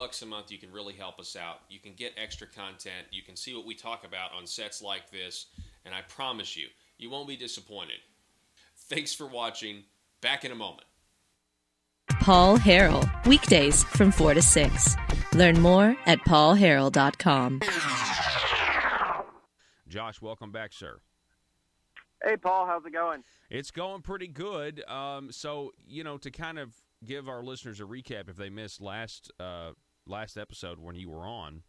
bucks a month, you can really help us out. You can get extra content. You can see what we talk about on sets like this, and I promise you, you won't be disappointed. Thanks for watching. Back in a moment. Paul Harrell, weekdays from 4 to 6. Learn more at paulharrell.com. Josh, welcome back, sir. Hey, Paul, how's it going? It's going pretty good. So, to kind of give our listeners a recap, if they missed last episode when you were on,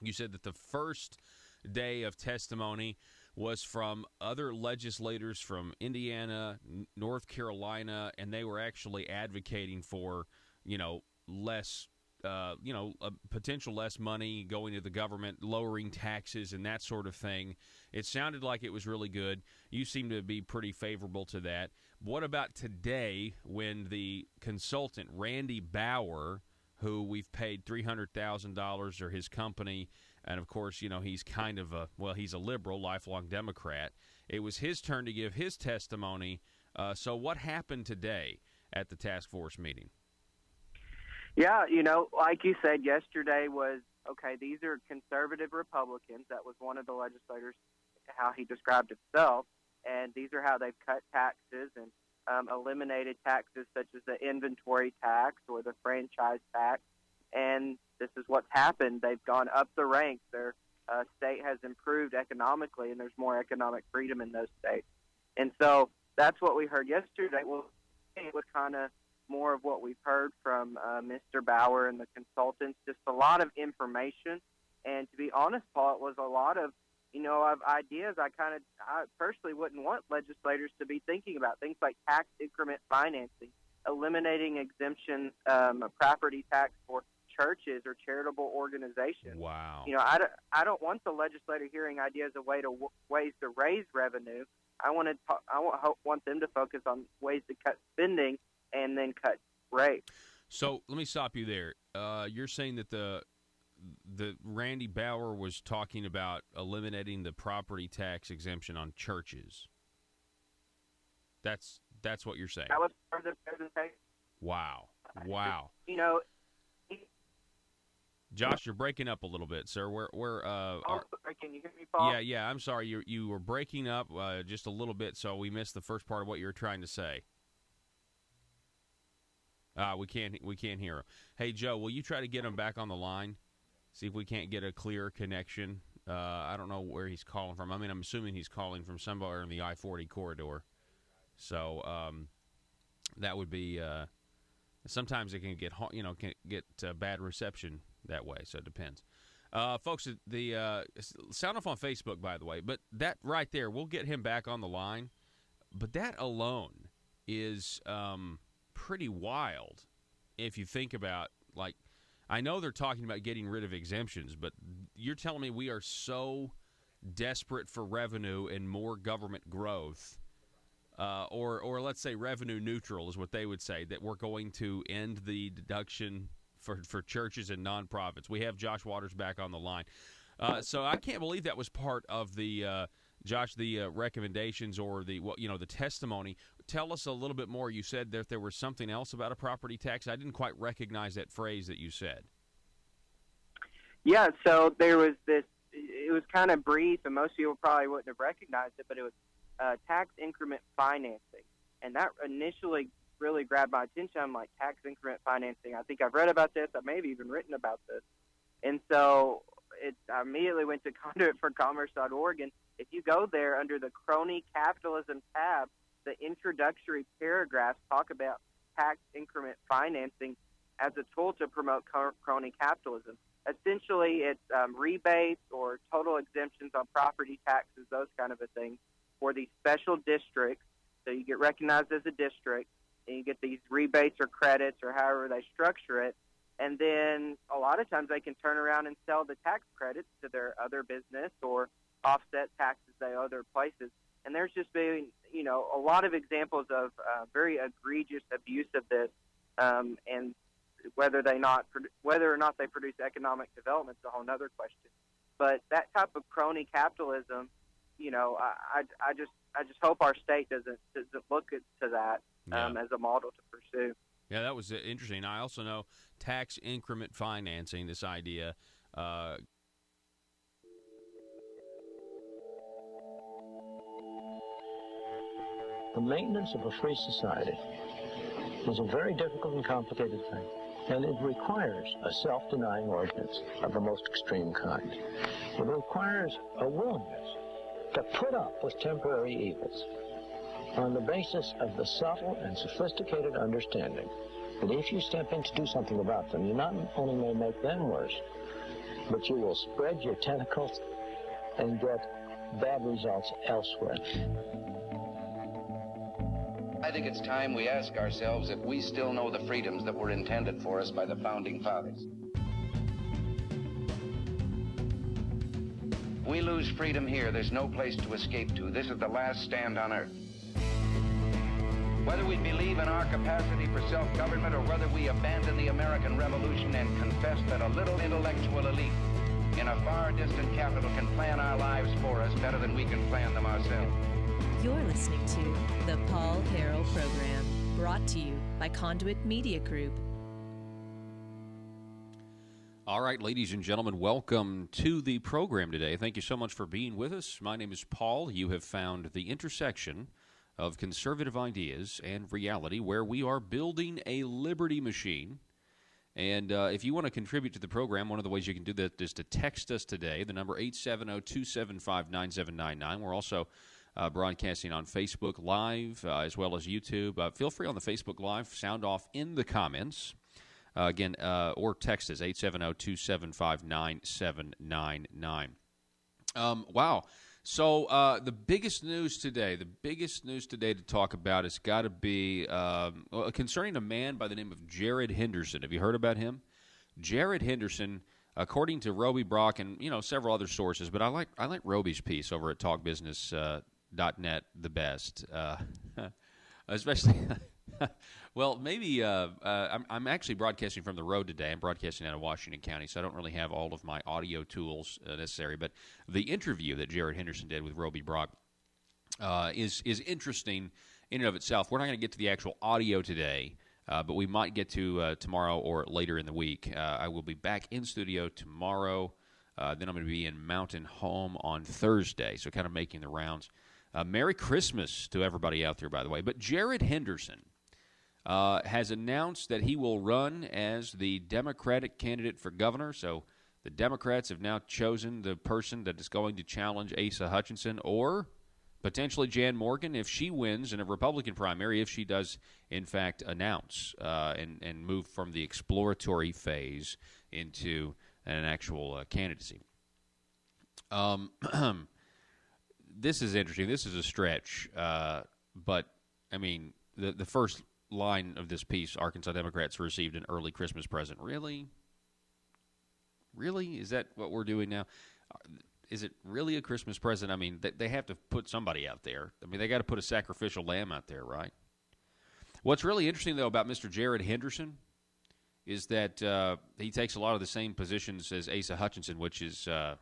you said that the first day of testimony was from other legislators from Indiana, North Carolina, and they were actually advocating for, less, potential less money going to the government, lowering taxes and that sort of thing. It sounded like it was really good. You seem to be pretty favorable to that. What about today when the consultant, Randy Bauer, who we've paid $300,000, or his company, and, of course, he's kind of he's a liberal, lifelong Democrat. It was his turn to give his testimony. So what happened today at the task force meeting? Yeah, like you said, yesterday was, okay, these are conservative Republicans. That was one of the legislators, how he described himself. And these are how they've cut taxes and eliminated taxes such as the inventory tax or the franchise tax. And this is what's happened. They've gone up the ranks. Their state has improved economically, and there's more economic freedom in those states. And so that's what we heard yesterday. Well, it was kind of more of what we've heard from Mr. Bauer and the consultants, just a lot of information. And to be honest, Paul, it was a lot of, of ideas I personally wouldn't want legislators to be thinking about, things like tax increment financing, eliminating exemption property tax for churches or charitable organizations. Wow. I don't want the legislator hearing ideas of ways to raise revenue. I want them to focus on ways to cut spending and then cut rates. So let me stop you there. You're saying that the Randy Bauer was talking about eliminating the property tax exemption on churches. That's what you're saying. That was part of the presentation. Wow. Josh, you're breaking up a little bit, sir. Can you hear me, Paul? Yeah. I'm sorry. You were breaking up just a little bit, so we missed the first part of what you were trying to say. We can't hear him. Hey, Joe, will you try to get him back on the line? See if we can't get a clear connection. I don't know where he's calling from. I mean, I'm assuming he's calling from somewhere in the I-40 corridor. So that would be. Sometimes it can get bad reception that way. So it depends. Folks, the sound off on Facebook, by the way. But that right there, we'll get him back on the line. But that alone is pretty wild if you think about, like, I know they're talking about getting rid of exemptions, but you're telling me we are so desperate for revenue and more government growth, or let's say revenue neutral is what they would say, that we're going to end the deduction for churches and nonprofits. We have Josh Waters back on the line. So I can't believe that was part of the Josh, the recommendations or the testimony. Tell us a little bit more. You said that there was something else about a property tax. I didn't quite recognize that phrase that you said. Yeah, so there was this. It was kind of brief, and most people probably wouldn't have recognized it, but it was tax increment financing, and that initially really grabbed my attention. I'm like, tax increment financing. I think I've read about this. I may have even written about this, and so I immediately went to conduitforcommerce.org, and if you go there under the crony capitalism tab, the introductory paragraphs talk about tax increment financing as a tool to promote crony capitalism. Essentially, it's rebates or total exemptions on property taxes, those kind of a thing, for these special districts. So you get recognized as a district, and you get these rebates or credits or however they structure it. And then a lot of times they can turn around and sell the tax credits to their other business or offset taxes they owe other places. And there's just been, a lot of examples of very egregious abuse of this, and whether or not they produce economic development is a whole other question. But that type of crony capitalism, I just hope our state doesn't look to that as a model to pursue. Yeah, that was interesting. I also know tax increment financing, this idea. The maintenance of a free society is a very difficult and complicated thing, and it requires a self-denying ordinance of the most extreme kind. It requires a willingness to put up with temporary evils on the basis of the subtle and sophisticated understanding that if you step in to do something about them, you not only may make them worse, but you will spread your tentacles and get bad results elsewhere. I think it's time we ask ourselves if we still know the freedoms that were intended for us by the Founding Fathers. If we lose freedom here, there's no place to escape to. This is the last stand on earth. Whether we believe in our capacity for self-government or whether we abandon the American Revolution and confess that a little intellectual elite in a far distant capital can plan our lives for us better than we can plan them ourselves. You're listening to the Paul Harrell Program, brought to you by Conduit Media Group. All right, ladies and gentlemen, welcome to the program today. Thank you so much for being with us. My name is Paul. You have found the intersection of conservative ideas and reality where we are building a liberty machine. And if you want to contribute to the program, one of the ways you can do that is to text us today, the number 870-275-9799. We're also broadcasting on Facebook Live as well as YouTube. Feel free on the Facebook Live, sound off in the comments. Again, or text us, 870-275-9799. Wow. So the biggest news today to talk about has got to be concerning a man by the name of Jared Henderson. Have you heard about him? Jared Henderson, according to Roby Brock and several other sources, but I like Roby's piece over at TalkBusiness.net the best, especially. Well, maybe I'm actually broadcasting from the road today. I'm broadcasting out of Washington County, so I don't really have all of my audio tools necessary. But the interview that Jared Henderson did with Roby Brock is interesting in and of itself. We're not going to get to the actual audio today, but we might get to tomorrow or later in the week. I will be back in studio tomorrow. Then I'm going to be in Mountain Home on Thursday, so kind of making the rounds. Merry Christmas to everybody out there, by the way. But Jared Henderson has announced that he will run as the Democratic candidate for governor. So the Democrats have now chosen the person that is going to challenge Asa Hutchinson or potentially Jan Morgan if she wins in a Republican primary, if she does, in fact, announce and move from the exploratory phase into an actual candidacy. This is interesting. This is a stretch. But, I mean, the first line of this piece, Arkansas Democrats received an early Christmas present. Really? Really? Is that what we're doing now? Is it really a Christmas present? I mean, they have to put somebody out there. I mean, they got to put a sacrificial lamb out there, right? What's really interesting, though, about Mr. Jared Henderson is that he takes a lot of the same positions as Asa Hutchinson, which is, I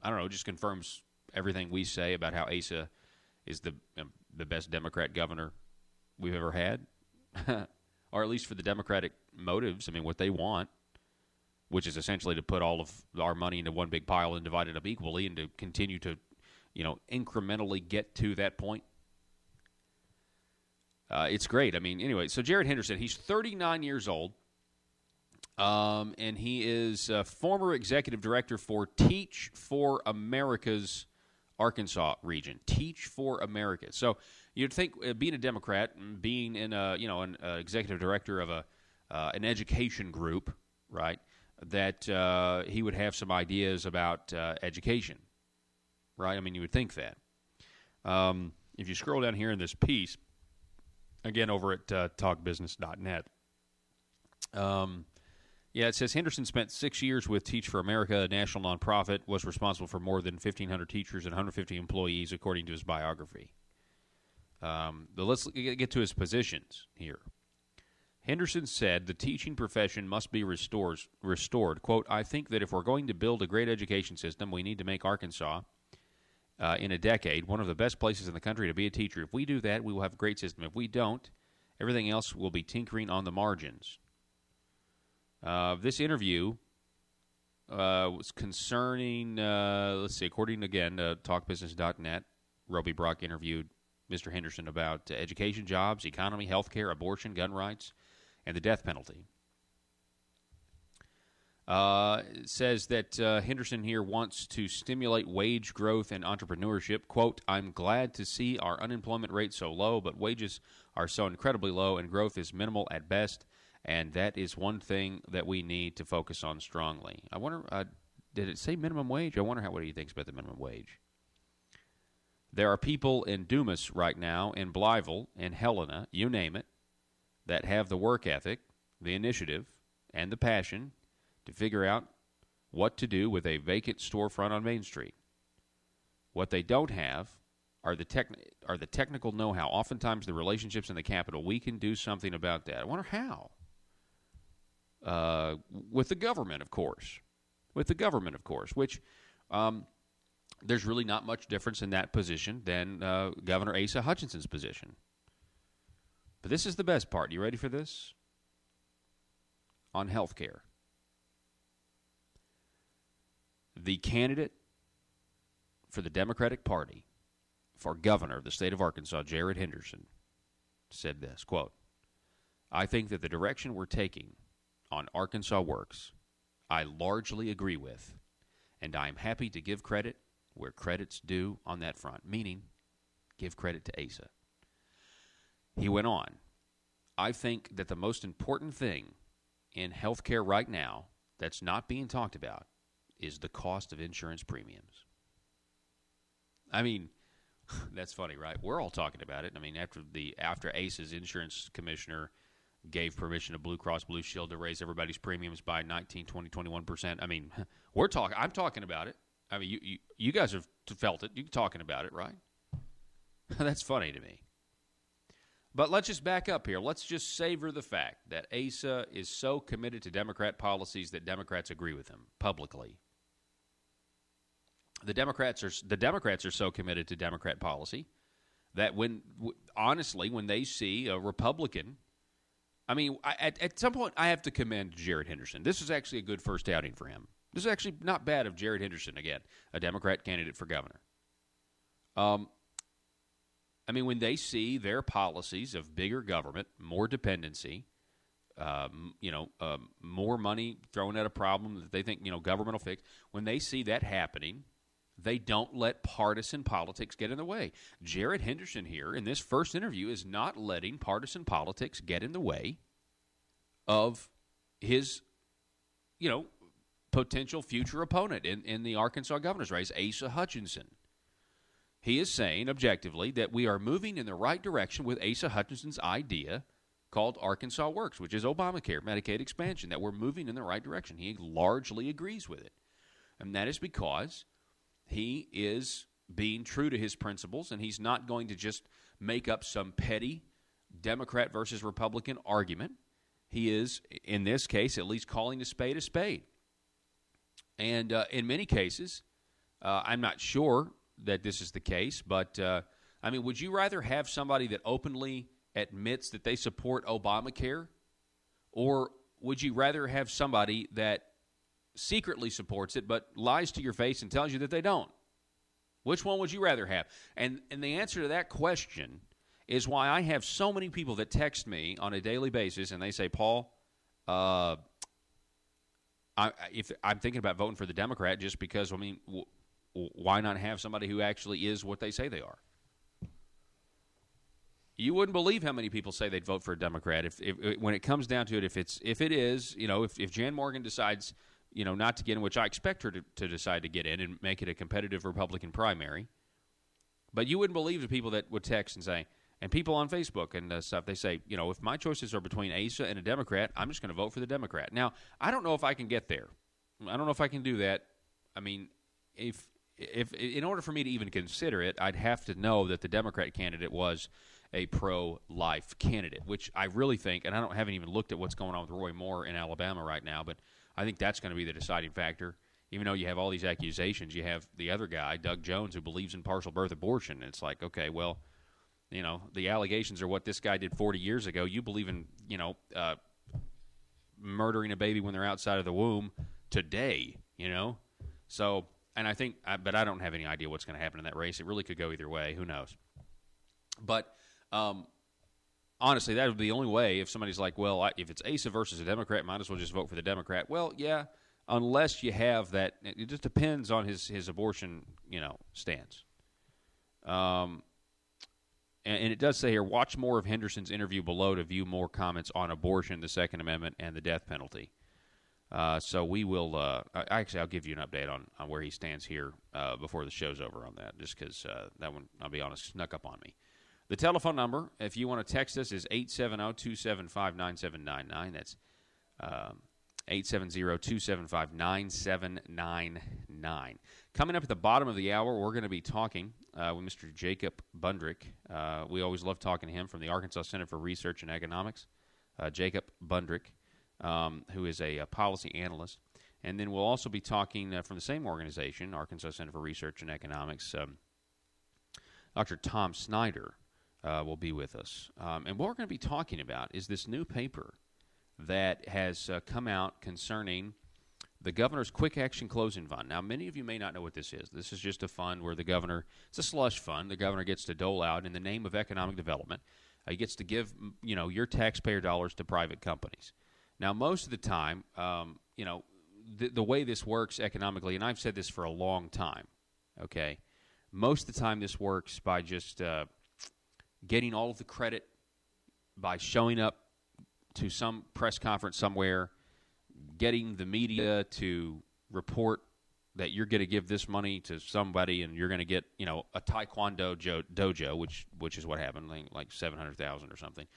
don't know, just confirms everything we say about how Asa is the best Democrat governor we've ever had. Or at least for the Democratic motives, I mean, what they want, which is essentially to put all of our money into one big pile and divide it up equally and to continue to, incrementally get to that point. It's great. I mean, anyway, so Jared Henderson, he's 39 years old, and he is a former executive director for Teach for America's Arkansas region. Teach for America. So you'd think being a Democrat, being in an executive director of an education group, right, that he would have some ideas about education, right? I mean, you would think that. If you scroll down here in this piece, again over at talkbusiness.net, it says Henderson spent 6 years with Teach for America, a national nonprofit, was responsible for more than 1,500 teachers and 150 employees, according to his biography. But let's get to his positions here. Henderson said the teaching profession must be restored. Quote, I think that if we're going to build a great education system, we need to make Arkansas, in a decade, one of the best places in the country to be a teacher. If we do that, we will have a great system. If we don't, everything else will be tinkering on the margins. This interview was concerning, let's see, according again to TalkBusiness.net, Roby Brock interviewed Mr. Henderson about education, jobs, economy, health care, abortion, gun rights, and the death penalty. It says that Henderson here wants to stimulate wage growth and entrepreneurship. Quote, I'm glad to see our unemployment rate so low, but wages are so incredibly low and growth is minimal at best, and that is one thing that we need to focus on strongly. I wonder, did it say minimum wage? I wonder what he thinks about the minimum wage. There are people in Dumas right now, in Blytheville, in Helena, you name it, that have the work ethic, the initiative, and the passion to figure out what to do with a vacant storefront on Main Street. What they don't have are the technical know-how. Oftentimes the relationships in the capital. We can do something about that. I wonder how. With the government, of course. Which there's really not much difference in that position than Governor Asa Hutchinson's position. But this is the best part. You ready for this? On health care. The candidate for the Democratic Party for governor of the state of Arkansas, Jared Henderson, said this, quote, I think that the direction we're taking on Arkansas Works, I largely agree with, and I'm happy to give credit where credit's due on that front, meaning give credit to Asa. He went on, I think that the most important thing in healthcare right now that's not being talked about is the cost of insurance premiums. I mean, that's funny, right? We're all talking about it. I mean, after ACE's insurance commissioner gave permission to Blue Cross Blue Shield to raise everybody's premiums by 19, 20, 21%. I mean, I'm talking about it. I mean, you guys have felt it. You're talking about it, right? That's funny to me. But let's just back up here. Let's just savor the fact that Asa is so committed to Democrat policies that Democrats agree with him publicly. The Democrats are so committed to Democrat policy that honestly, when they see a Republican, I mean, at some point I have to commend Jared Henderson. This is actually a good first outing for him. This is actually not bad of Jared Henderson, again, a Democrat candidate for governor. I mean, when they see their policies of bigger government, more dependency, more money thrown at a problem that they think, government will fix, when they see that happening, they don't let partisan politics get in the way. Jared Henderson here in this first interview is not letting partisan politics get in the way of his, potential future opponent in the Arkansas governor's race, Asa Hutchinson. He is saying objectively that we are moving in the right direction with Asa Hutchinson's idea called Arkansas Works, which is Obamacare, Medicaid expansion, that we're moving in the right direction. He largely agrees with it. And that is because he is being true to his principles, and he's not going to just make up some petty Democrat versus Republican argument. He is, in this case, at least calling a spade a spade. And in many cases, I'm not sure that this is the case, but, would you rather have somebody that openly admits that they support Obamacare, or would you rather have somebody that secretly supports it but lies to your face and tells you that they don't? Which one would you rather have? And the answer to that question is why I have so many people that text me on a daily basis and they say, Paul, if I'm thinking about voting for the Democrat just because, why not have somebody who actually is what they say they are? You wouldn't believe how many people say they'd vote for a Democrat if when it comes down to it. If Jan Morgan decides, not to get in, which I expect her to decide to get in and make it a competitive Republican primary. But you wouldn't believe the people that would text and say, and people on Facebook and stuff, they say, if my choices are between Asa and a Democrat, I'm just going to vote for the Democrat. Now, I don't know if I can get there. I don't know if I can do that. I mean, if in order for me to even consider it, I'd have to know that the Democrat candidate was a pro-life candidate, which I really think, and I haven't even looked at what's going on with Roy Moore in Alabama right now, but I think that's going to be the deciding factor. Even though you have all these accusations, you have the other guy, Doug Jones, who believes in partial birth abortion. And it's like, okay, well, the allegations are what this guy did 40 years ago. You believe in, murdering a baby when they're outside of the womb today, you know? So, and I think, but I don't have any idea what's going to happen in that race. It really could go either way. Who knows? But honestly, that would be the only way if somebody's like, well, if it's Asa versus a Democrat, might as well just vote for the Democrat. Well, yeah, unless you have that. It just depends on his abortion, stance. And it does say here, watch more of Henderson's interview below to view more comments on abortion, the Second Amendment, and the death penalty. So we will actually, I'll give you an update on where he stands here before the show's over on that, just because that one, I'll be honest, snuck up on me. The telephone number, if you want to text us, is 870-275-9799. That's 870-275-9799. Coming up at the bottom of the hour, we're going to be talking with Mr. Jacob Bundrick. We always love talking to him from the Arkansas Center for Research and Economics. Jacob Bundrick, who is a policy analyst. And then we'll also be talking from the same organization, Arkansas Center for Research and Economics. Dr. Tom Snyder will be with us. And what we're going to be talking about is this new paper that has come out concerning the governor's quick action closing fund. Now, many of you may not know what this is. This is just a fund where the governor, it's a slush fund, the governor gets to dole out in the name of economic development. He gets to give, your taxpayer dollars to private companies. Now, most of the time, the way this works economically, and I've said this for a long time, okay, most of the time this works by just getting all of the credit by showing up to some press conference somewhere, getting the media to report that you're going to give this money to somebody and you're going to get, a Taekwondo dojo, which is what happened, like $700,000 or something.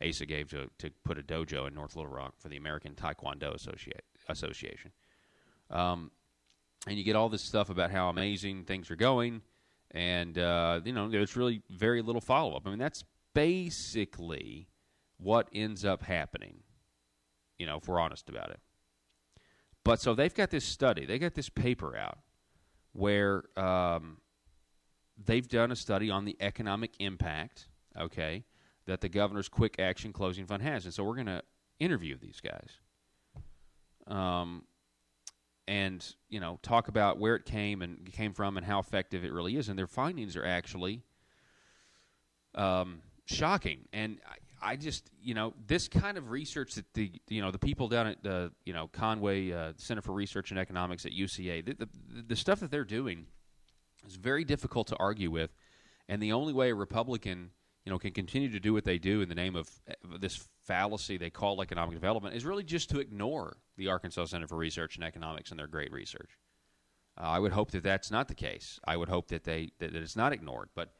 Asa gave to put a dojo in North Little Rock for the American Taekwondo Association. And you get all this stuff about how amazing things are going, and, there's really very little follow-up. I mean, that's basically what ends up happening, if we're honest about it. But so they've got this study, they got this paper out where they've done a study on the economic impact, okay, that the governor's quick action closing fund has. And so we're going to interview these guys and, talk about where it came from and how effective it really is. And their findings are actually shocking. And I just, this kind of research that the people down at the, Conway Center for Research and Economics at UCA, the stuff that they're doing is very difficult to argue with. And the only way a Republican, can continue to do what they do in the name of this fallacy they call economic development is really just to ignore the Arkansas Center for Research and Economics and their great research. I would hope that that's not the case. I would hope that it's not ignored. But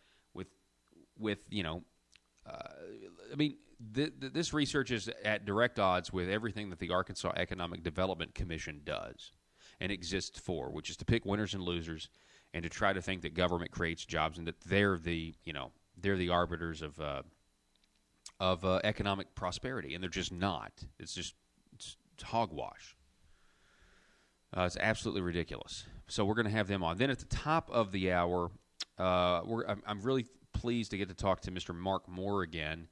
this research is at direct odds with everything that the Arkansas Economic Development Commission does and exists for, which is to pick winners and losers and to try to think that government creates jobs and that they're the arbiters of economic prosperity, and they're just not. It's hogwash. It's absolutely ridiculous. So we're going to have them on. Then at the top of the hour, I'm really pleased to get to talk to Mr. Mark Moore again,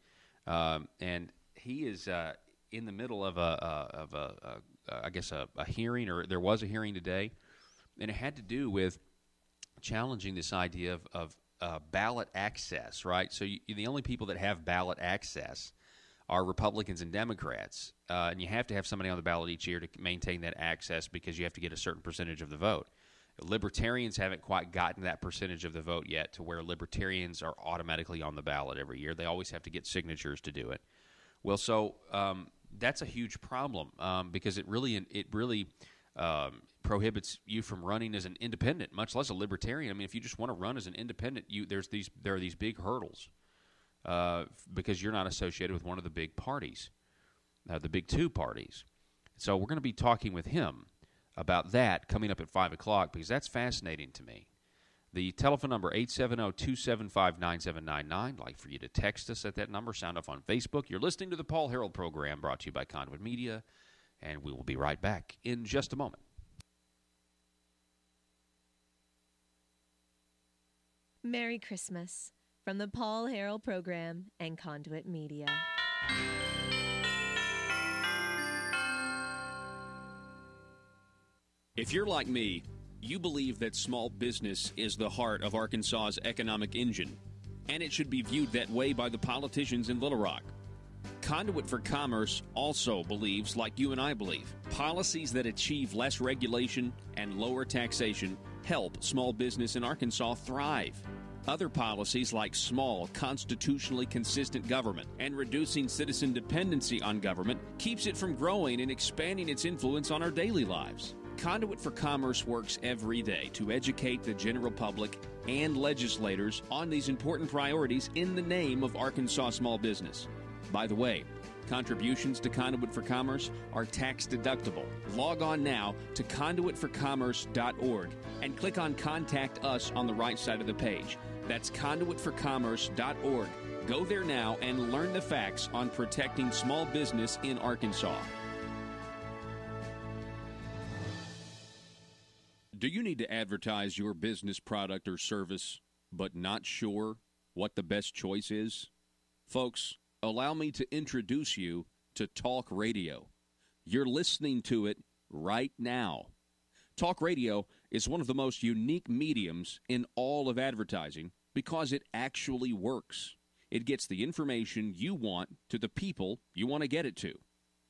and he is in the middle of a hearing, or there was a hearing today, and it had to do with challenging this idea of ballot access, right? So the only people that have ballot access are Republicans and Democrats, and you have to have somebody on the ballot each year to maintain that access because you have to get a certain percentage of the vote. Libertarians haven't quite gotten that percentage of the vote yet to where libertarians are automatically on the ballot every year. They always have to get signatures to do it. Well, so that's a huge problem because it really prohibits you from running as an independent, much less a libertarian. I mean, if you just want to run as an independent, there are these big hurdles because you're not associated with one of the big parties, the big two parties. So we're going to be talking with him about that coming up at 5 o'clock because that's fascinating to me. The telephone number, 870-275-9799. I'd like for you to text us at that number. Sound off on Facebook. You're listening to the Paul Harrell program brought to you by Conduit Media, and we will be right back in just a moment. Merry Christmas from the Paul Harrell program and Conduit Media. If you're like me, you believe that small business is the heart of Arkansas's economic engine, and it should be viewed that way by the politicians in Little Rock. Conduit for Commerce also believes, like you and I believe, policies that achieve less regulation and lower taxation help small business in Arkansas thrive. Other policies like small, constitutionally consistent government and reducing citizen dependency on government keeps it from growing and expanding its influence on our daily lives. Conduit for Commerce works every day to educate the general public and legislators on these important priorities in the name of Arkansas small business. By the way, contributions to Conduit for Commerce are tax deductible. Log on now to conduitforcommerce.org and click on Contact Us on the right side of the page. That's conduitforcommerce.org. Go there now and learn the facts on protecting small business in Arkansas. Do you need to advertise your business product or service, but not sure what the best choice is? Folks, allow me to introduce you to Talk Radio. You're listening to it right now. Talk radio is one of the most unique mediums in all of advertising because it actually works. It gets the information you want to the people you want to get it to.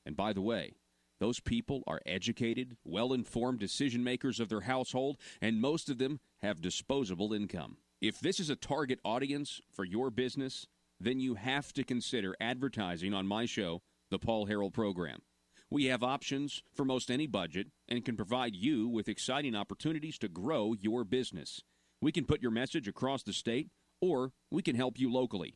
And by the way, those people are educated, well-informed decision makers of their household, and most of them have disposable income. If this is a target audience for your business, then you have to consider advertising on my show, The Paul Harrell Program. We have options for most any budget and can provide you with exciting opportunities to grow your business. We can put your message across the state, or we can help you locally.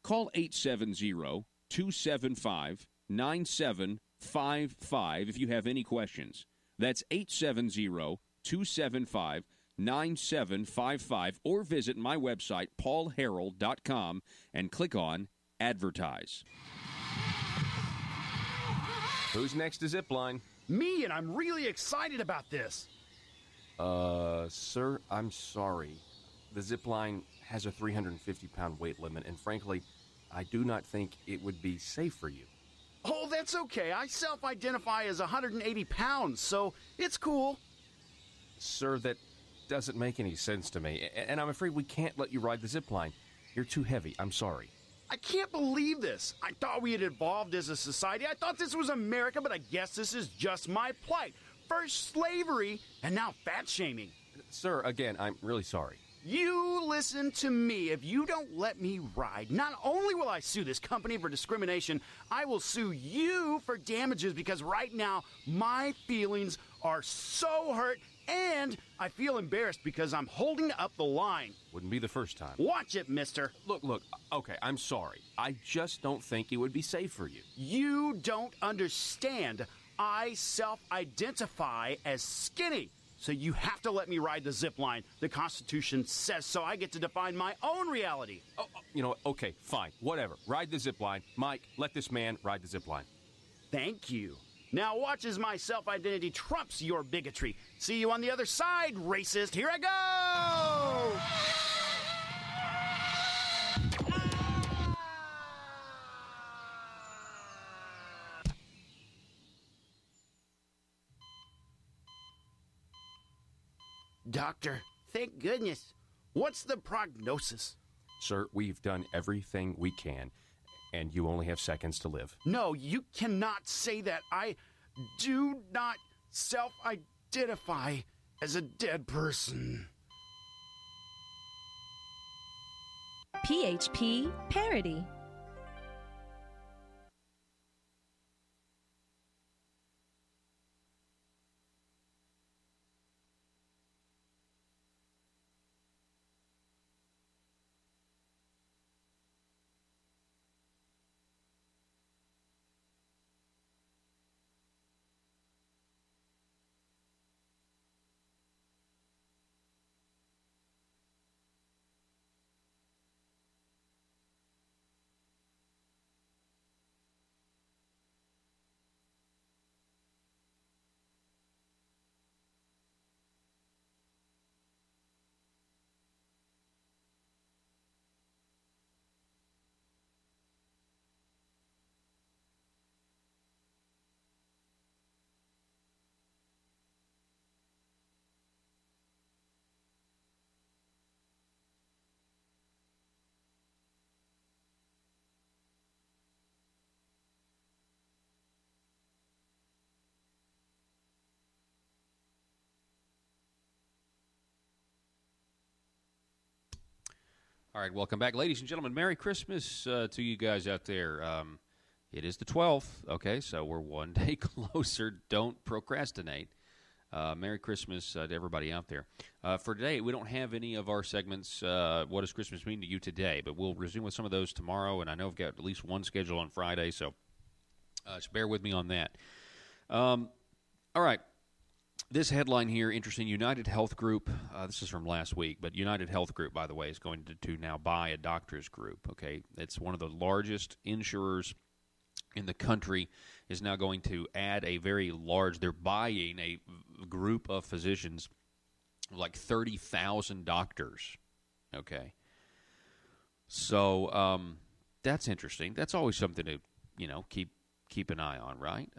Call 870-275-9755 if you have any questions. That's 870-275-9755, or visit my website, paulharrell.com, and click on Advertise. Who's next to Zipline? Me, and I'm really excited about this. Sir, I'm sorry. The Zipline has a 350-pound weight limit, and frankly, I do not think it would be safe for you. Oh, that's okay. I self-identify as 180 pounds, so it's cool. Sir, that doesn't make any sense to me, and I'm afraid we can't let you ride the Zipline. You're too heavy. I'm sorry. I can't believe this. I thought we had evolved as a society. I thought this was America, but I guess this is just my plight. First slavery, and now fat shaming. Sir, again, I'm really sorry. You listen to me. If you don't let me ride, not only will I sue this company for discrimination, I will sue you for damages because right now my feelings are so hurt and I feel embarrassed because I'm holding up the line. Wouldn't be the first time. Watch it, mister. Look, okay, I'm sorry. I just don't think it would be safe for you. You don't understand. I self-identify as skinny. So you have to let me ride the zip line. The Constitution says so. I get to define my own reality. Okay, fine, whatever. Ride the zip line. Mike, let this man ride the zip line. Thank you. Now watch as my self-identity trumps your bigotry. See you on the other side, racist. Here I go! Doctor, thank goodness. What's the prognosis? Sir, we've done everything we can, and you only have seconds to live. No, you cannot say that. I do not self-identify as a dead person. PHP Parody. All right, welcome back. Ladies and gentlemen, Merry Christmas to you guys out there. It is the 12th, okay, so we're one day closer. Don't procrastinate. Merry Christmas to everybody out there. For today, we don't have any of our segments, What Does Christmas Mean to You today, but we'll resume with some of those tomorrow, and I know I've got at least one scheduled on Friday, so bear with me on that. All right. This headline here, interesting. United Health Group, this is from last week, but United Health Group, by the way, is going to now buy a doctor's group, okay? It's one of the largest insurers in the country, is now going to add a very large, they're buying a group of physicians, like 30,000 doctors, okay? So that's interesting. That's always something to, keep an eye on, right?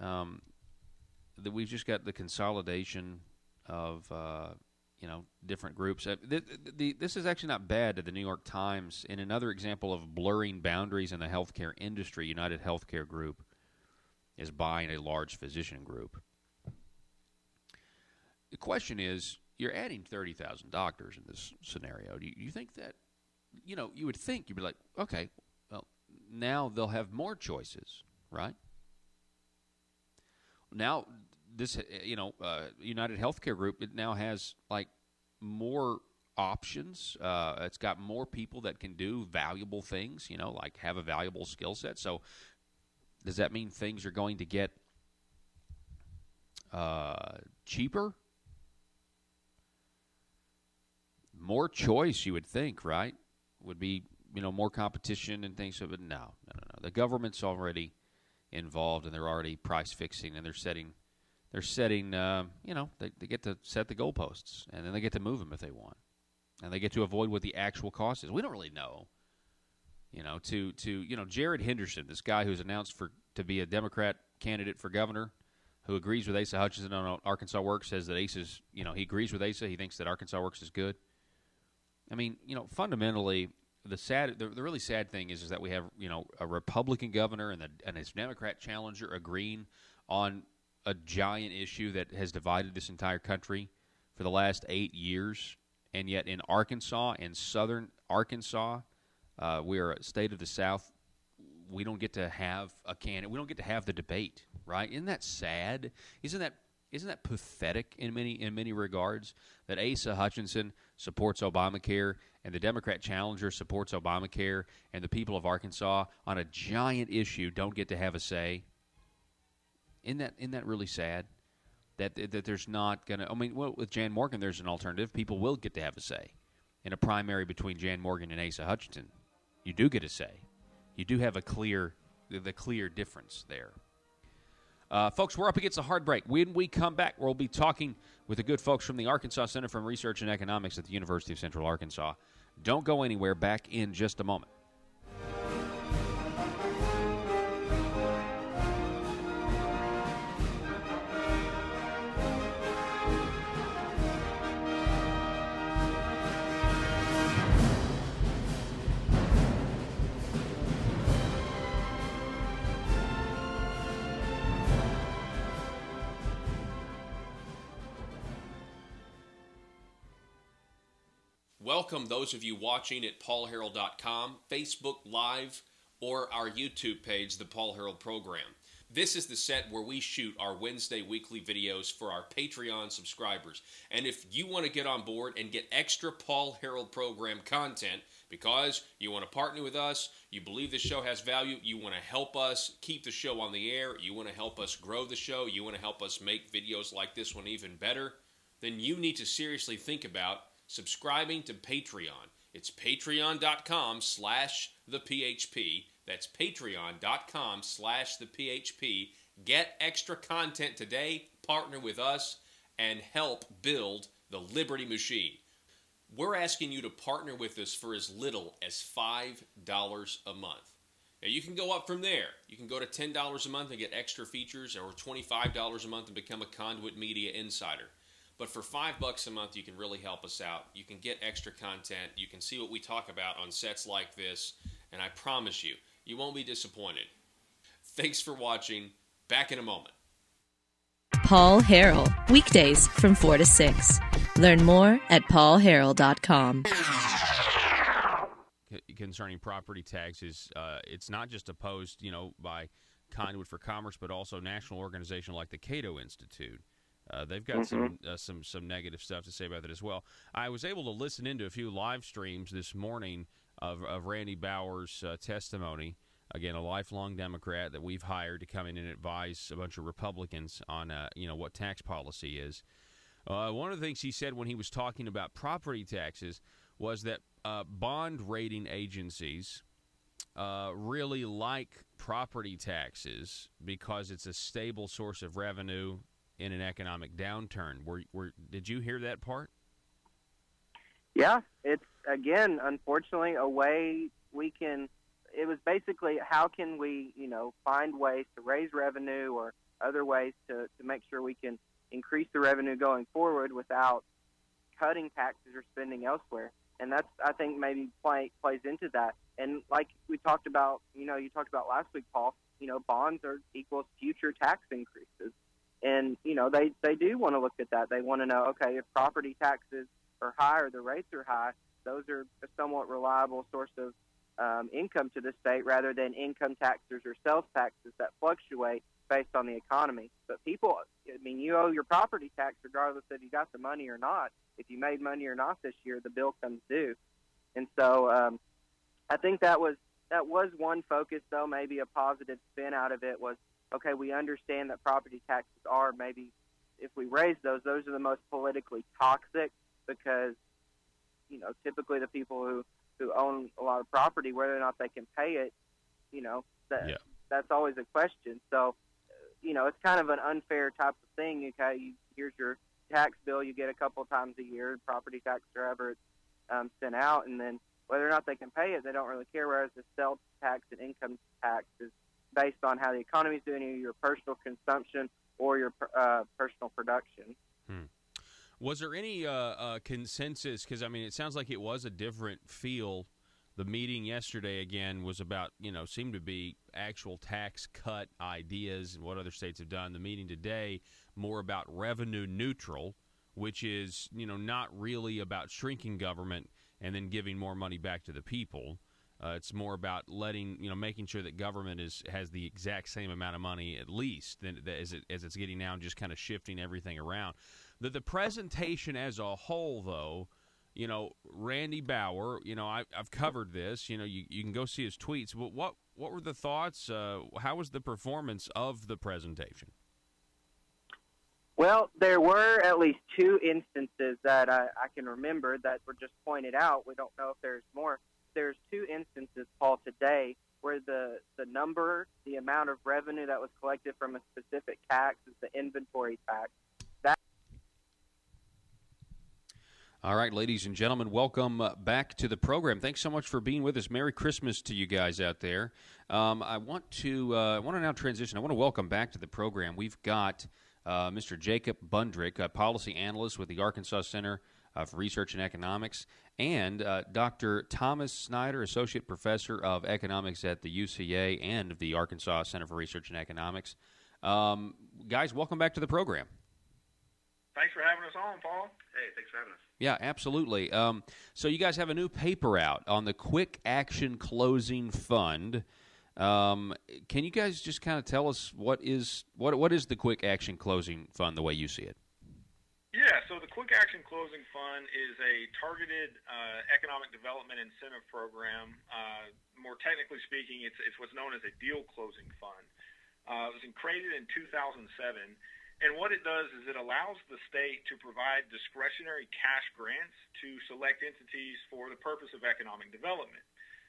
We've just got the consolidation of, different groups. This is actually not bad to the New York Times. In another example of blurring boundaries in the healthcare industry, United Healthcare Group is buying a large physician group. The question is, you're adding 30,000 doctors in this scenario. Do you think that, you would think, you'd be like, okay, well, now they'll have more choices, right? Now, this, United Healthcare Group, it now has, more options. It's got more people that can do valuable things, like have a valuable skill set. So does that mean things are going to get cheaper? More choice, you would think, right? Would be, more competition and things. But no. The government's already involved, and they're already price fixing, and they're setting, they get to set the goalposts, and then they get to move them if they want, and they get to avoid what the actual cost is. We don't really know, Jared Henderson, this guy who's announced to be a Democrat candidate for governor, who agrees with Asa Hutchinson on Arkansas Works, says that Asa's, he agrees with Asa. He thinks that Arkansas Works is good. I mean, fundamentally, the really sad thing is that we have, a Republican governor and his Democrat challenger agreeing on a giant issue that has divided this entire country for the last 8 years. And yet in Arkansas, in southern Arkansas, we are a state of the South. We don't get to have a candidate. We don't get to have the debate, right? Isn't that sad? Isn't that pathetic in many regards, that Asa Hutchinson supports Obamacare and the Democrat challenger supports Obamacare, and the people of Arkansas on a giant issue don't get to have a say? Isn't that really sad? That there's not going to – with Jan Morgan, there's an alternative. People will get to have a say. In a primary between Jan Morgan and Asa Hutchinson, you do get a say. You do have the clear difference there. Folks, we're up against a hard break. When we come back, we'll be talking with the good folks from the Arkansas Center for Research and Economics at the University of Central Arkansas. Don't go anywhere. Back in just a moment. Welcome those of you watching at paulharrell.com, Facebook Live, or our YouTube page, The Paul Harrell Program. This is the set where we shoot our Wednesday weekly videos for our Patreon subscribers. And if you want to get on board and get extra Paul Harrell Program content because you want to partner with us, you believe the show has value, you want to help us keep the show on the air, you want to help us grow the show, you want to help us make videos like this one even better, then you need to seriously think about subscribing to Patreon. It's patreon.com/thephp. That's patreon.com/thephp. Get extra content today, partner with us, and help build the Liberty Machine. We're asking you to partner with us for as little as $5 a month. Now, you can go up from there. You can go to $10 a month and get extra features, or $25 a month and become a Conduit Media Insider. But for $5 a month, you can really help us out. You can get extra content. You can see what we talk about on sets like this. And I promise you, you won't be disappointed. Thanks for watching. Back in a moment. Paul Harrell, weekdays from 4 to 6. Learn more at paulharrell.com. concerning property taxes. It's not just opposed, by Conduit for Commerce, but also a national organization like the Cato Institute. They've got some negative stuff to say about it as well. I was able to listen into a few live streams this morning of Randy Bauer's testimony. Again, a lifelong Democrat that we've hired to come in and advise a bunch of Republicans on, what tax policy is. One of the things he said when he was talking about property taxes was that bond rating agencies really like property taxes because it's a stable source of revenue in an economic downturn. Did you hear that part? Yeah, it's, again, unfortunately, a way we can – it was basically how can we, find ways to raise revenue or other ways to make sure we can increase the revenue going forward without cutting taxes or spending elsewhere. And that's, I think, maybe plays into that. And like we talked about, you talked about last week, Paul, bonds are equals future tax increases. And, they do want to look at that. They want to know, okay, if property taxes are high or the rates are high, those are a somewhat reliable source of income to the state rather than income taxes or sales taxes that fluctuate based on the economy. But people, you owe your property tax regardless if you got the money or not. If you made money or not this year, the bill comes due. And so I think that was one focus, though, maybe a positive spin out of it was, okay, we understand that property taxes are maybe, if we raise those are the most politically toxic because, typically the people who own a lot of property, whether or not they can pay it, that's always a question. So, it's kind of an unfair type of thing. Okay, here's your tax bill you get a couple times a year, property tax or ever it's sent out, and then whether or not they can pay it, they don't really care, whereas the sales tax and income tax is based on how the economy is doing, your personal consumption or your personal production. Was there any consensus? Because, it sounds like it was a different feel. The meeting yesterday, again, was about, seemed to be actual tax cut ideas and what other states have done. The meeting today, more about revenue neutral, which is, not really about shrinking government and then giving more money back to the people. It's more about making sure that government has the exact same amount of money at least as it's getting now, and just kind of shifting everything around. The presentation as a whole, though, Randy Bauer, I've covered this. You can go see his tweets. But what were the thoughts? How was the performance of the presentation? Well, there were at least two instances that I can remember that were just pointed out. We don't know if there's more. There's two instances, Paul, today where the amount of revenue that was collected from a specific tax is the inventory tax. All right, ladies and gentlemen, welcome back to the program. Thanks so much for being with us. Merry Christmas to you guys out there. I want to now transition. I want to welcome back to the program. We've got Mr. Jacob Bundrick, a policy analyst with the Arkansas Center for Research and Economics, and Dr. Thomas Snyder, associate professor of economics at the UCA and the Arkansas Center for Research and Economics. Guys, welcome back to the program. Thanks for having us on, Paul. Hey, thanks for having us. Yeah, absolutely. So you guys have a new paper out on the Quick Action Closing Fund. Can you guys just kind of tell us what is the Quick Action Closing Fund the way you see it? Yeah, so the Quick Action Closing Fund is a targeted economic development incentive program. More technically speaking, it's what's known as a deal closing fund. It was created in 2007. And what it does is it allows the state to provide discretionary cash grants to select entities for the purpose of economic development.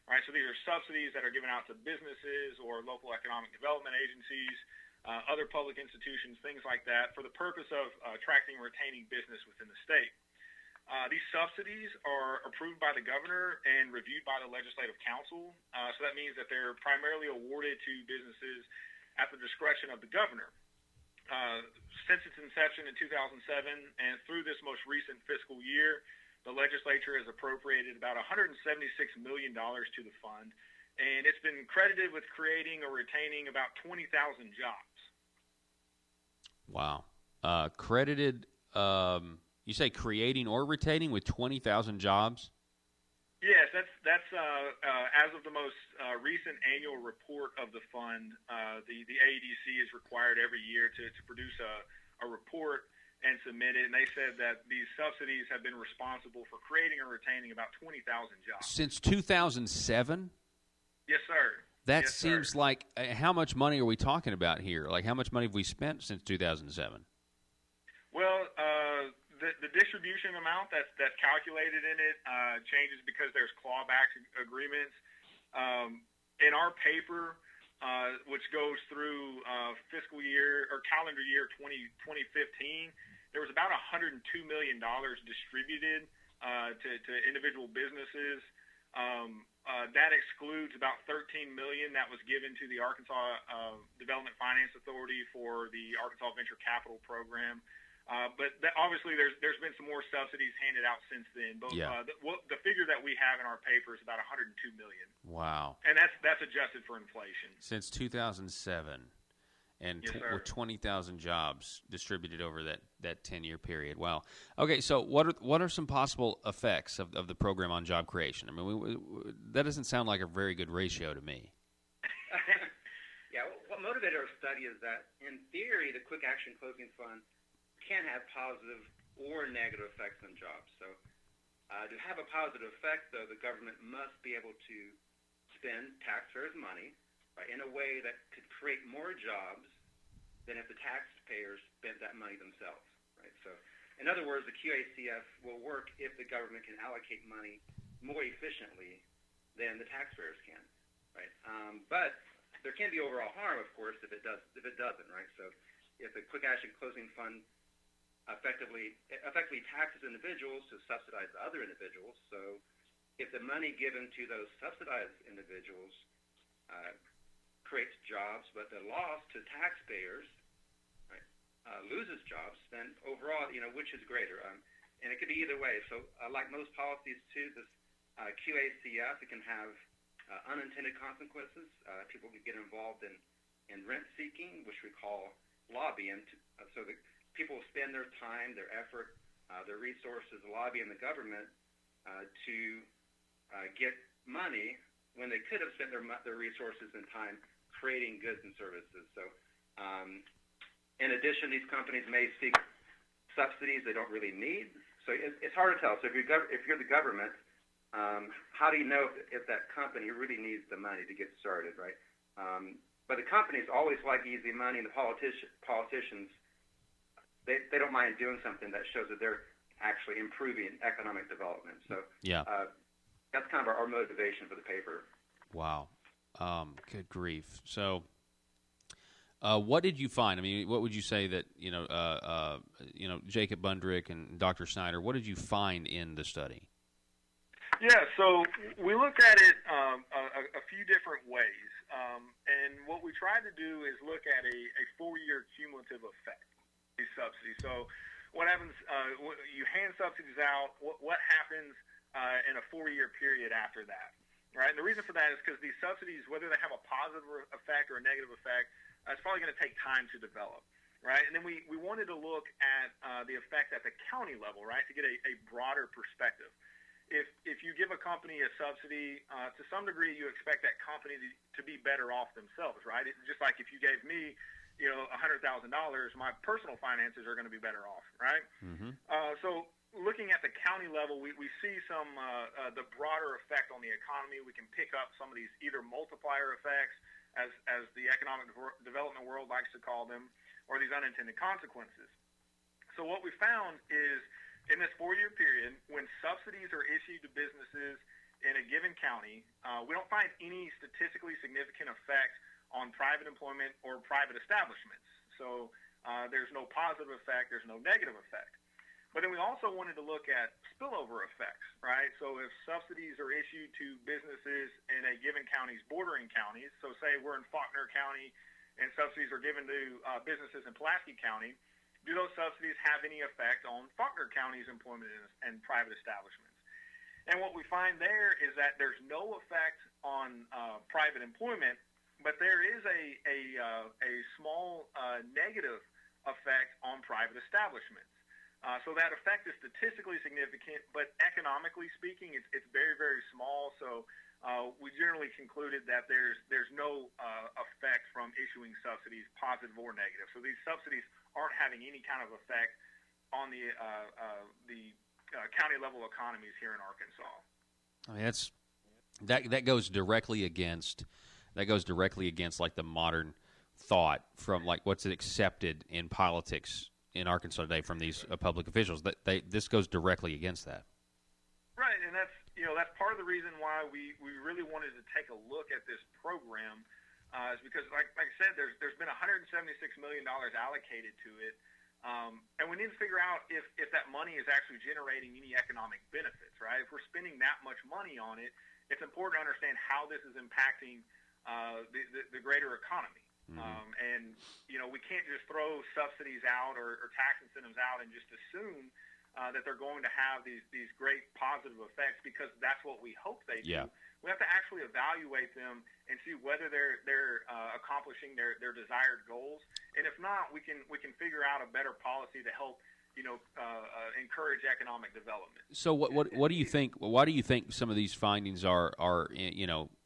All right, so these are subsidies that are given out to businesses or local economic development agencies, other public institutions, things like that, for the purpose of attracting and retaining business within the state. These subsidies are approved by the governor and reviewed by the Legislative Council. So that means that they're primarily awarded to businesses at the discretion of the governor. Since its inception in 2007 and through this most recent fiscal year, the legislature has appropriated about $176 million to the fund, and it's been credited with creating or retaining about 20,000 jobs. Wow. Credited, you say creating or retaining with 20,000 jobs? Yeah, that's as of the most recent annual report of the fund. The AEDC is required every year to produce a report and submit it, and they said that these subsidies have been responsible for creating or retaining about 20,000 jobs. Since 2007? Yes, sir. That yes, seems sir. like how much money are we talking about here? Like how much money have we spent since 2007? Well, the distribution amount that's calculated in it changes because there's clawback agreements. In our paper, which goes through fiscal year or calendar year 2015, there was about $102 million distributed to individual businesses. That excludes about $13 million that was given to the Arkansas Development Finance Authority for the Arkansas Venture Capital Program. But obviously, there's been some more subsidies handed out since then. But the figure that we have in our paper is about $102 million. Wow! And that's adjusted for inflation. Since 2007, and Yes, with 20,000 jobs distributed over that 10-year period. Wow. Okay, so what are some possible effects of the program on job creation? I mean, that doesn't sound like a very good ratio to me. Yeah, what motivated our study is that, in theory, the Quick Action Closing Fund can have positive or negative effects on jobs. So to have a positive effect, though, the government must be able to spend taxpayers' money in a way that could create more jobs than if the taxpayers spent that money themselves. Right. So, in other words, the QACF will work if the government can allocate money more efficiently than the taxpayers can. Right. But there can be overall harm, of course, if it doesn't. Right. So, if the Quick Action Closing Fund effectively taxes individuals to subsidize other individuals. So if the money given to those subsidized individuals creates jobs, but the loss to taxpayers loses jobs, then overall, which is greater? And it could be either way. So like most policies, too, this QACF, it can have unintended consequences. People can get involved in rent seeking, which we call lobbying. So the people spend their time, their effort, their resources lobbying the government to get money when they could have spent their resources and time creating goods and services. So in addition, these companies may seek subsidies they don't really need. So it's hard to tell. So if you're the government, how do you know if that company really needs the money to get started, right? But the companies always like easy money, and the politicians, they don't mind doing something that shows that they're actually improving economic development. So that's kind of our motivation for the paper. Wow. Good grief. So what did you find? I mean, what would you say that, Jacob Bundrick and Dr. Snyder, what did you find in the study? Yeah, so we looked at it a few different ways. And what we tried to do is look at a 4-year cumulative effect. These subsidies. So what happens, you hand subsidies out, what happens in a 4-year period after that, right? And the reason for that is because these subsidies, whether they have a positive effect or a negative effect, it's probably going to take time to develop, right? And then we wanted to look at the effect at the county level, right, to get a broader perspective. If you give a company a subsidy, to some degree you expect that company to be better off themselves, right? It's just like if you gave me $100,000, my personal finances are going to be better off, right? Mm-hmm. So looking at the county level, we see some the broader effect on the economy. We can pick up some of these either multiplier effects, as the economic development world likes to call them, or these unintended consequences. So what we found is in this 4-year period, when subsidies are issued to businesses in a given county, we don't find any statistically significant effect on private employment or private establishments. So there's no positive effect, there's no negative effect. But then we also wanted to look at spillover effects, right? So if subsidies are issued to businesses in a given county's bordering counties, so say we're in Faulkner County and subsidies are given to businesses in Pulaski County, do those subsidies have any effect on Faulkner County's employment and private establishments? And what we find there is that there's no effect on private employment, but there is a small negative effect on private establishments. So that effect is statistically significant, but economically speaking, it's very, very small. So we generally concluded that there's no effect from issuing subsidies, positive or negative. So these subsidies aren't having any kind of effect on the county level economies here in Arkansas. I mean, that goes directly against like the modern thought from like what's accepted in politics in Arkansas today from these public officials. This goes directly against that. Right, and that's part of the reason why we really wanted to take a look at this program, is because like I said, there's been $176 million allocated to it, and we need to figure out if that money is actually generating any economic benefits. Right, if we're spending that much money on it, it's important to understand how this is impacting the greater economy. And we can't just throw subsidies out or tax incentives out and just assume that they're going to have these great positive effects because that's what we hope they do. We have to actually evaluate them and see whether they're accomplishing their desired goals. And if not, we can figure out a better policy to help encourage economic development. So what do you think? Why do you think some of these findings are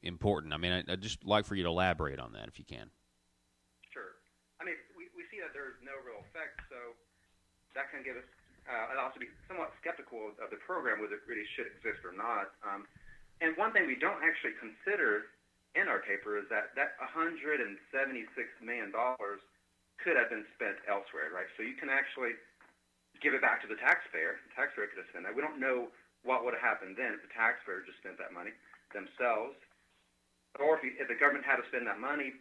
important? I mean, I'd just like for you to elaborate on that if you can. I mean, we see that there's no real effect, so that can give us and also be somewhat skeptical of the program, whether it really should exist or not. And one thing we don't actually consider in our paper is that $176 million could have been spent elsewhere, right? So you can actually give it back to the taxpayer. The taxpayer could have spent that. We don't know what would have happened then if the taxpayer just spent that money themselves, or if the government had to spend that money.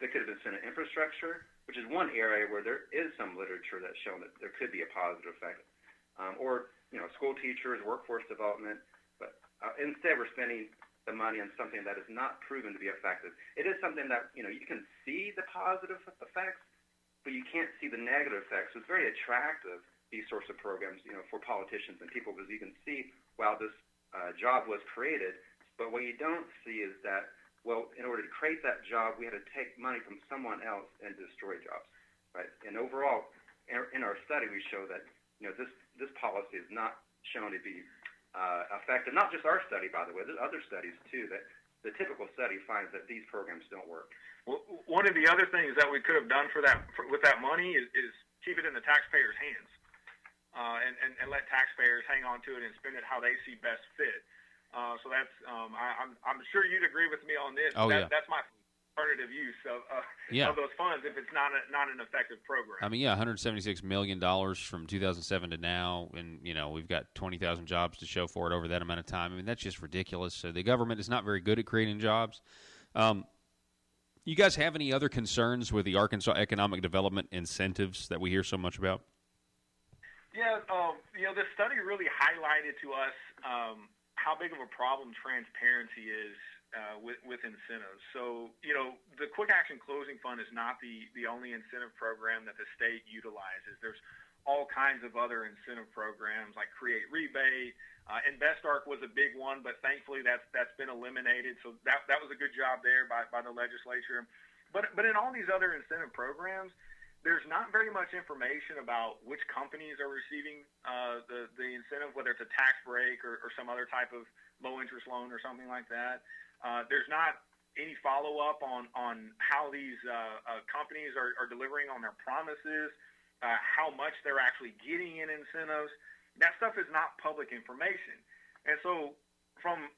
They could have been spent in infrastructure, which is one area where there is some literature that's shown that there could be a positive effect, or school teachers, workforce development. But instead, we're spending the money on something that is not proven to be effective. It is something that you can see the positive effects, but you can't see the negative effects. So it's very attractive, these sorts of programs, for politicians and people, because you can see, wow, this job was created. But what you don't see is that, well, in order to create that job, we had to take money from someone else and destroy jobs, right? And overall, in our study, we show that this policy is not shown to be effective. Not just our study, by the way. There's other studies too that the typical study finds that these programs don't work. Well, one of the other things that we could have done with that money is keep it in the taxpayers' hands, and let taxpayers hang on to it and spend it how they see best fit. So that's I'm sure you'd agree with me on this. That's my alternative use of those funds if it's not an effective program. I mean, $176 million from 2007 to now, and we've got 20,000 jobs to show for it over that amount of time. I mean, that's just ridiculous. So the government is not very good at creating jobs. You guys have any other concerns with the Arkansas economic development incentives that we hear so much about? Yeah, this study really highlighted to us how big of a problem transparency is with incentives. So, the Quick Action Closing Fund is not the only incentive program that the state utilizes. There's all kinds of other incentive programs like Create Rebate. InvestArc was a big one, but thankfully that's been eliminated. So that was a good job there by the legislature. But in all these other incentive programs, there's not very much information about which companies are receiving the incentive, whether it's a tax break or some other type of low-interest loan or something like that. There's not any follow-up on how these companies are delivering on their promises, how much they're actually getting in incentives. That stuff is not public information. And so from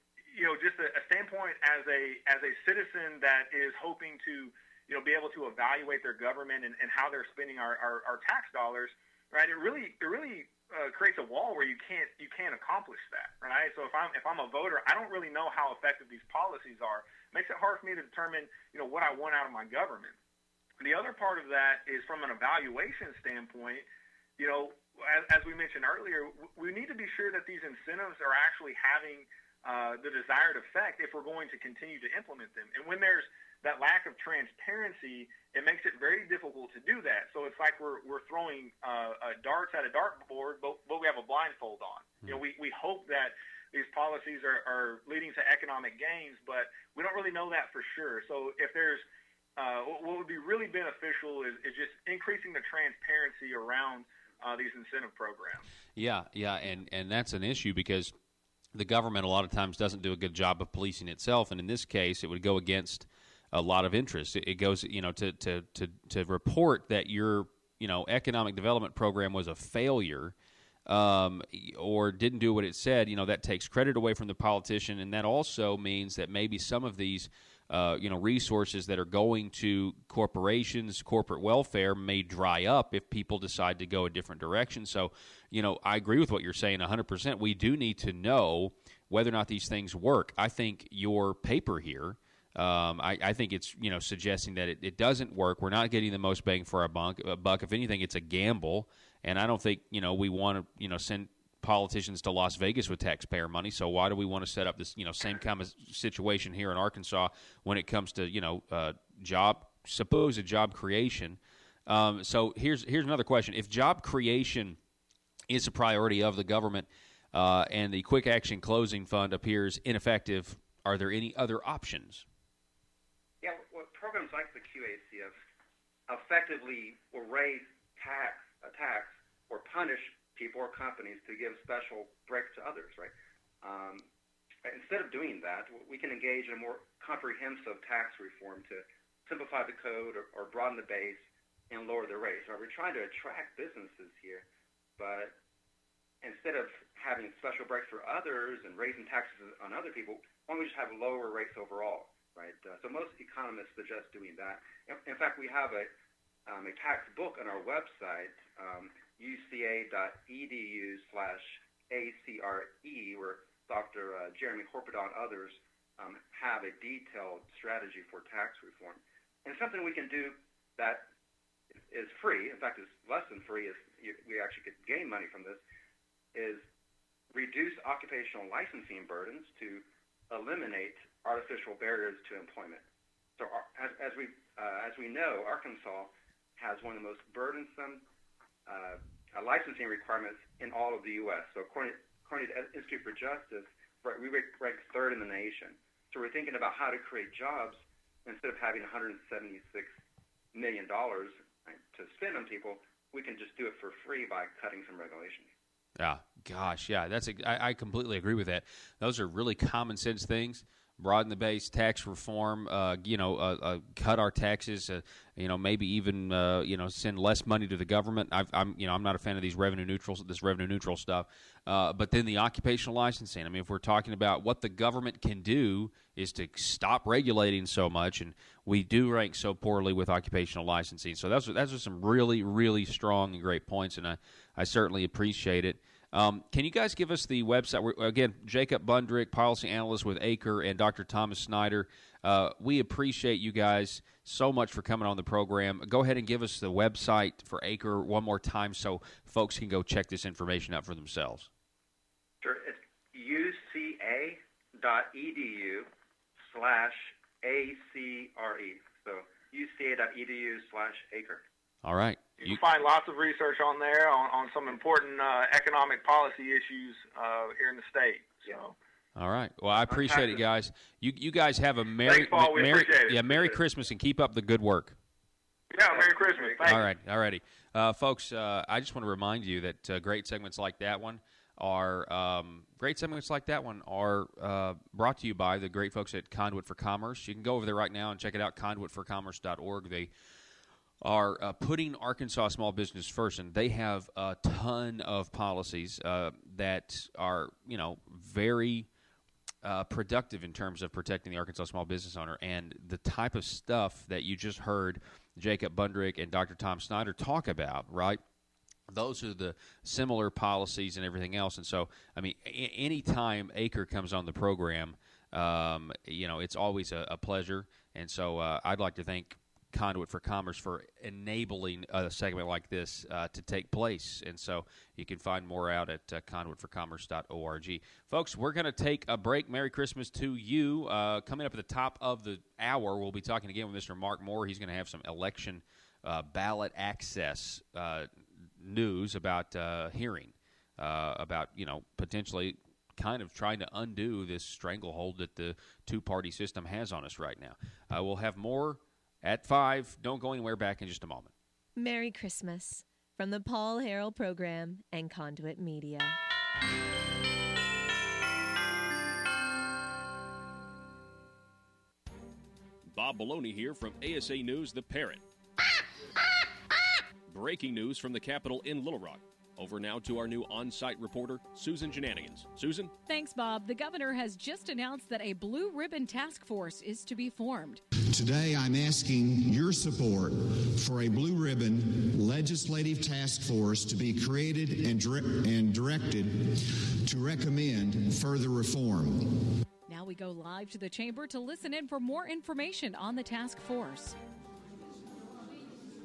just a standpoint as a citizen that is hoping to be able to evaluate their government and how they're spending our tax dollars, right? It really creates a wall where you can't accomplish that, right? So if I'm a voter, I don't really know how effective these policies are. It makes it hard for me to determine what I want out of my government. The other part of that is from an evaluation standpoint. As we mentioned earlier, we need to be sure that these incentives are actually having the desired effect if we're going to continue to implement them. And when there's that lack of transparency, it makes it very difficult to do that. So it's like we're throwing darts at a dartboard, but we have a blindfold on. We hope that these policies are leading to economic gains, but we don't really know that for sure. So if there's what would be really beneficial is just increasing the transparency around these incentive programs. Yeah, and that's an issue because the government a lot of times doesn't do a good job of policing itself, and in this case, it would go against a lot of interests. It goes, to report that your, economic development program was a failure, or didn't do what it said. That takes credit away from the politician, and that also means that maybe some of these, resources that are going to corporations, corporate welfare may dry up if people decide to go a different direction. So, I agree with what you're saying 100%. We do need to know whether or not these things work. I think your paper here, I think it's, suggesting that it doesn't work. We're not getting the most bang for our buck. If anything, it's a gamble. And I don't think, we want to, send politicians to Las Vegas with taxpayer money. So why do we want to set up this, same kind of situation here in Arkansas when it comes to, supposed job creation? So here's another question. If job creation is a priority of the government, and the Quick Action Closing Fund appears ineffective, are there any other options? Yeah, well, programs like the QACF effectively will raise a tax or punish people or companies to give special breaks to others, right? Instead of doing that, we can engage in a more comprehensive tax reform to simplify the code or broaden the base and lower the rates. Right? We're trying to attract businesses here, but instead of having special breaks for others and raising taxes on other people, why don't we just have lower rates overall, right? So most economists suggest doing that. In fact, we have a tax book on our website, uca.edu/ACRE, where Dr. Jeremy Horpedon and others have a detailed strategy for tax reform. And something we can do that is free, in fact, it's less than free, we actually could gain money from this, is reduce occupational licensing burdens to eliminate artificial barriers to employment. So as we know, Arkansas has one of the most burdensome licensing requirements in all of the U.S. So according to the Institute for Justice, we rank third in the nation. So we're thinking about how to create jobs instead of having $176 million to spend on people. We can just do it for free by cutting some regulations. Yeah, gosh, yeah, I completely agree with that. Those are really common sense things. Broaden the base, tax reform, cut our taxes, maybe even send less money to the government. I'm not a fan of this revenue neutral stuff. But then the occupational licensing. I mean, if we're talking about what the government can do is to stop regulating so much, and we do rank so poorly with occupational licensing. So those are some really, really strong and great points, and I certainly appreciate it. Can you guys give us the website? Again, Jacob Bundrick, policy analyst with ACRE, and Dr. Thomas Snyder. We appreciate you guys so much for coming on the program. Go ahead and give us the website for ACRE one more time so folks can go check this information out for themselves. Sure. It's uca.edu/ACRE. So uca.edu/ACRE. All right. You can find lots of research on there on some important economic policy issues here in the state. So. All right. Well, I appreciate it, guys. You guys have a Merry Christmas, and keep up the good work. Yeah, Merry Christmas. Thank you. All right. All righty. Folks, I just want to remind you that great segments like that one are brought to you by the great folks at Conduit for Commerce. You can go over there right now and check it out, conduitforcommerce.org. They are putting Arkansas small business first, and they have a ton of policies that are, very productive in terms of protecting the Arkansas small business owner. And the type of stuff that you just heard Jacob Bundrick and Dr. Tom Snyder talk about, right? Those are the similar policies and everything else. And so, I mean, anytime ACRE comes on the program, it's always a pleasure. And so I'd like to thank Conduit for Commerce for enabling a segment like this to take place. And so you can find more out at conduitforcommerce.org. Folks, we're going to take a break. Merry Christmas to you. Coming up at the top of the hour, we'll be talking again with Mr. Mark Moore. He's going to have some election ballot access news about hearing, about, potentially kind of trying to undo this stranglehold that the two-party system has on us right now. We'll have more at 5. Don't go anywhere. Back in just a moment. Merry Christmas. from the Paul Harrell Program and Conduit Media. Bob Maloney here from ASA News, The Parrot. Breaking news from the Capitol in Little Rock. Over now to our new on-site reporter, Susan Shenanigans. Susan? Thanks, Bob. The governor has just announced that a blue ribbon task force is to be formed. Today, I'm asking your support for a blue ribbon legislative task force to be created and directed to recommend further reform. Now we go live to the chamber to listen in for more information on the task force.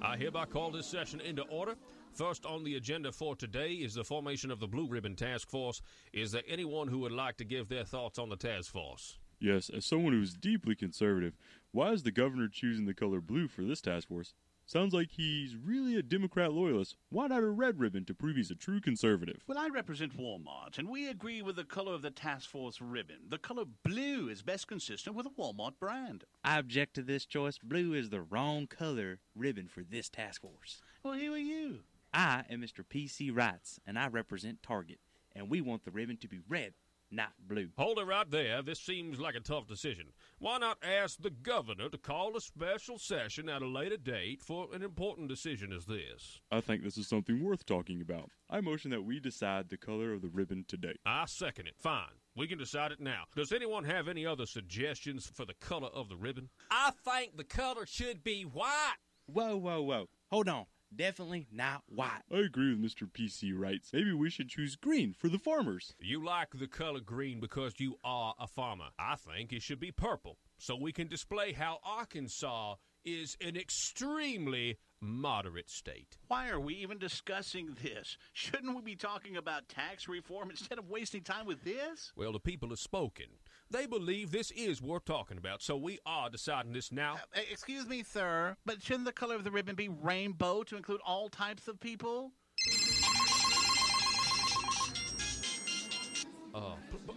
I hereby call this session into order. First on the agenda for today is the formation of the Blue Ribbon Task Force. Is there anyone who would like to give their thoughts on the task force? Yes, as someone who's deeply conservative, why is the governor choosing the color blue for this task force? Sounds like he's really a Democrat loyalist. Why not a red ribbon to prove he's a true conservative? Well, I represent Walmart, and we agree with the color of the task force ribbon. The color blue is best consistent with the Walmart brand. I object to this choice. Blue is the wrong color ribbon for this task force. Well, who are you? I am Mr. P.C. Wrights, and I represent Target, and we want the ribbon to be red, not blue. Hold it right there. This seems like a tough decision. Why not ask the governor to call a special session at a later date for an important decision as this? I think this is something worth talking about. I motion that we decide the color of the ribbon today. I second it. Fine. We can decide it now. Does anyone have any other suggestions for the color of the ribbon? I think the color should be white. Whoa, whoa, whoa. Hold on. Definitely not white. I agree with Mr. P.C. Wrights. Maybe we should choose green for the farmers. You like the color green because you are a farmer. I think it should be purple, so we can display how Arkansas is an extremely moderate state. Why are we even discussing this? Shouldn't we be talking about tax reform instead of wasting time with this? Well, the people have spoken. They believe this is worth talking about, so we are deciding this now. Excuse me, sir, but shouldn't the color of the ribbon be rainbow to include all types of people?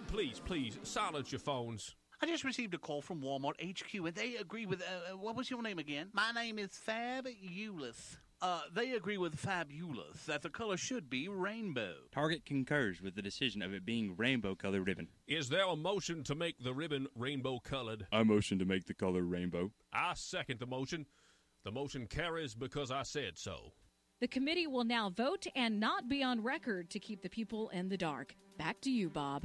Please, silence your phones. I just received a call from Walmart HQ, and they agree with, what was your name again? My name is Fabulous. They agree with Fabulous that the color should be rainbow. Target concurs with the decision of it being rainbow-colored ribbon. Is there a motion to make the ribbon rainbow-colored? I motion to make the color rainbow. I second the motion. The motion carries because I said so. The committee will now vote and not be on record to keep the people in the dark. Back to you, Bob.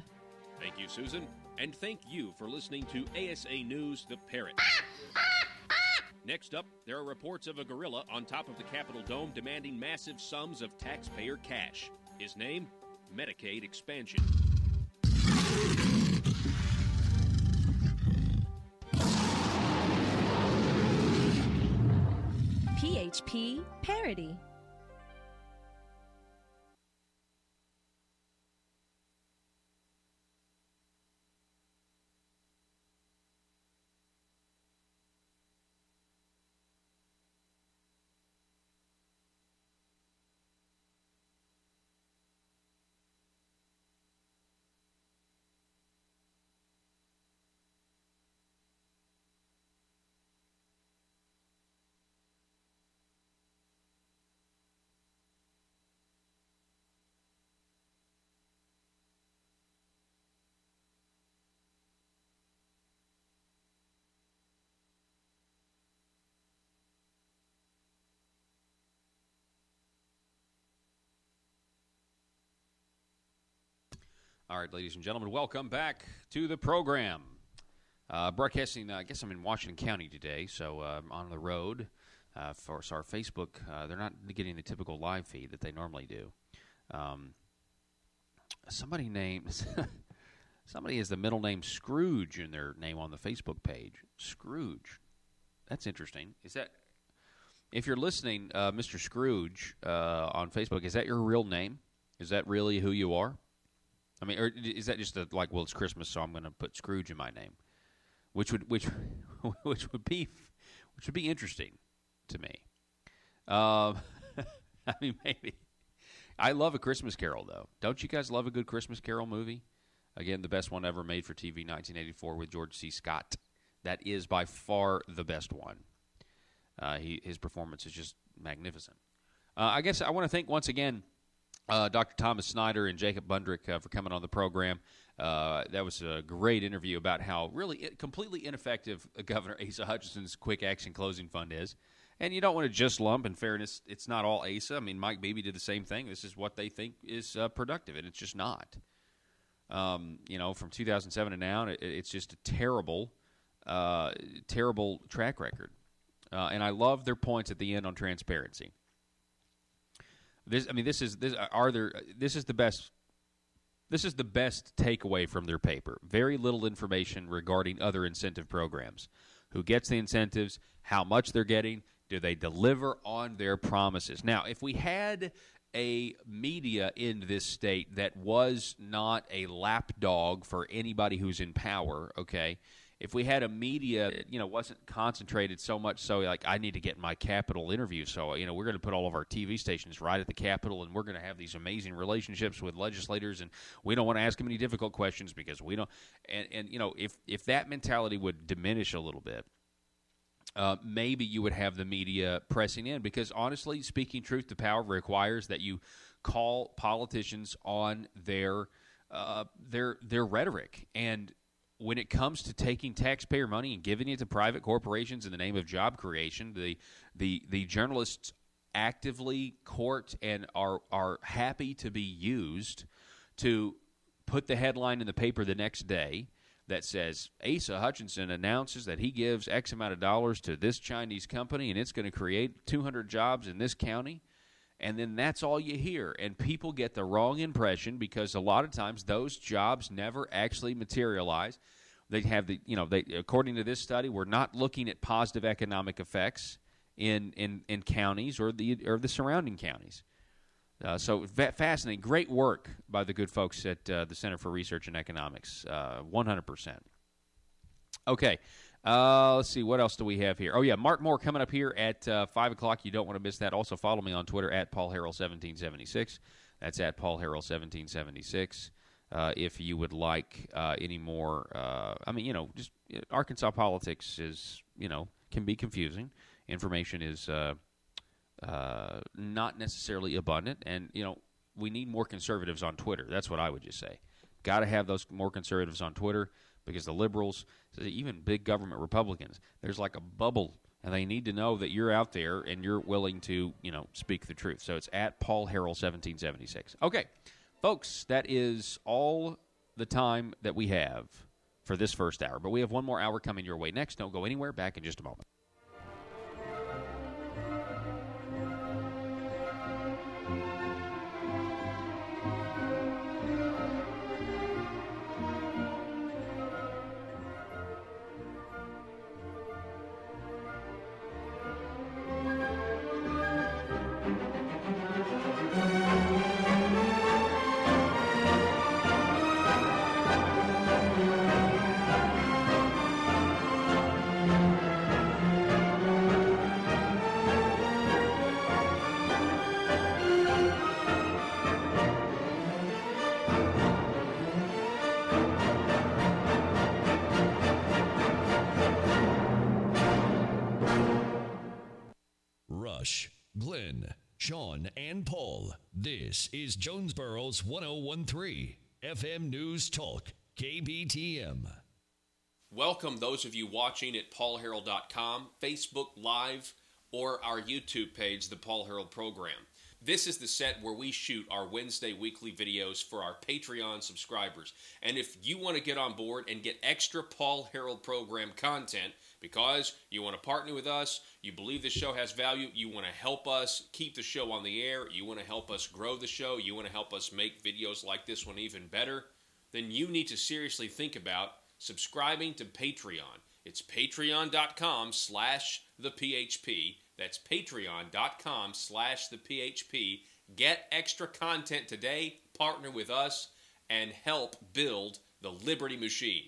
Thank you, Susan. And thank you for listening to ASA News, The Parrot. Next up, there are reports of a gorilla on top of the Capitol Dome demanding massive sums of taxpayer cash. His name? Medicaid expansion. PHP Parody. All right, ladies and gentlemen, welcome back to the program. Broadcasting, I guess I'm in Washington County today, so I'm on the road. For our Facebook, they're not getting the typical live feed that they normally do. Somebody has the middle name Scrooge in their name on the Facebook page. Scrooge. That's interesting. Is that, if you're listening, Mr. Scrooge on Facebook, is that your real name? Is that really who you are? I mean, or is that just well, it's Christmas, so I'm going to put Scrooge in my name, which would be interesting to me. I mean, maybe. I love A Christmas Carol, though. Don't you guys love a good Christmas Carol movie? Again, the best one ever made for TV, 1984, with George C. Scott. That is by far the best one. His performance is just magnificent. I guess I want to thank once again Dr. Thomas Snyder and Jacob Bundrick for coming on the program. That was a great interview about how really completely ineffective Governor Asa Hutchinson's Quick Action Closing Fund is. And you don't want to just lump, in fairness, it's not all Asa. I mean, Mike Beebe did the same thing. This is what they think is productive, and it's just not. From 2007 to now, it's just a terrible, terrible track record. And I love their points at the end on transparency. This is the best takeaway from their paper. Very little information regarding other incentive programs. Who gets the incentives? How much they're getting? Do they deliver on their promises? Now, if we had a media in this state that was not a lapdog for anybody who's in power, okay? If we had a media that, wasn't concentrated so much so, like, I need to get my Capitol interview, so, we're going to put all of our TV stations right at the Capitol, and we're going to have these amazing relationships with legislators, and we don't want to ask them any difficult questions because we don't. And if that mentality would diminish a little bit, maybe you would have the media pressing in because, honestly, speaking truth to power requires that you call politicians on their rhetoric. And when it comes to taking taxpayer money and giving it to private corporations in the name of job creation, the journalists actively court and are happy to be used to put the headline in the paper the next day that says Asa Hutchinson announces that he gives X amount of dollars to this Chinese company and it's going to create 200 jobs in this county. And then that's all you hear. And people get the wrong impression because a lot of times those jobs never actually materialize. They have according to this study, we're not looking at positive economic effects in counties or the surrounding counties. So fascinating. Great work by the good folks at the Center for Research and Economics. 100%. Okay. Let's see. What else do we have here? Oh, yeah. Mark Moore coming up here at 5 o'clock. You don't want to miss that. Also, follow me on Twitter at Paul Harrell 1776. That's at Paul Harrell 1776. If you would like any more, just Arkansas politics is, can be confusing. Information is not necessarily abundant. And, we need more conservatives on Twitter. That's what I would just say. Got to have those more conservatives on Twitter. Because the liberals, even big government Republicans, there's like a bubble, and they need to know that you're out there and you're willing to, speak the truth. So it's at Paul Harrell 1776. Okay, folks, that is all the time that we have for this first hour. But we have one more hour coming your way next. Don't go anywhere. Back in just a moment. Rush, Glenn, Sean, and Paul. This is Jonesboro's 1013 FM News Talk, KBTM. Welcome those of you watching at paulharrell.com, Facebook Live, or our YouTube page, The Paul Harrell Program. This is the set where we shoot our Wednesday weekly videos for our Patreon subscribers. And if you want to get on board and get extra Paul Harrell Program content because you want to partner with us, you believe the show has value, you want to help us keep the show on the air, you want to help us grow the show, you want to help us make videos like this one even better, then you need to seriously think about subscribing to Patreon. It's patreon.com/thephp. That's patreon.com/thephp. Get extra content today, partner with us, and help build the Liberty Machine.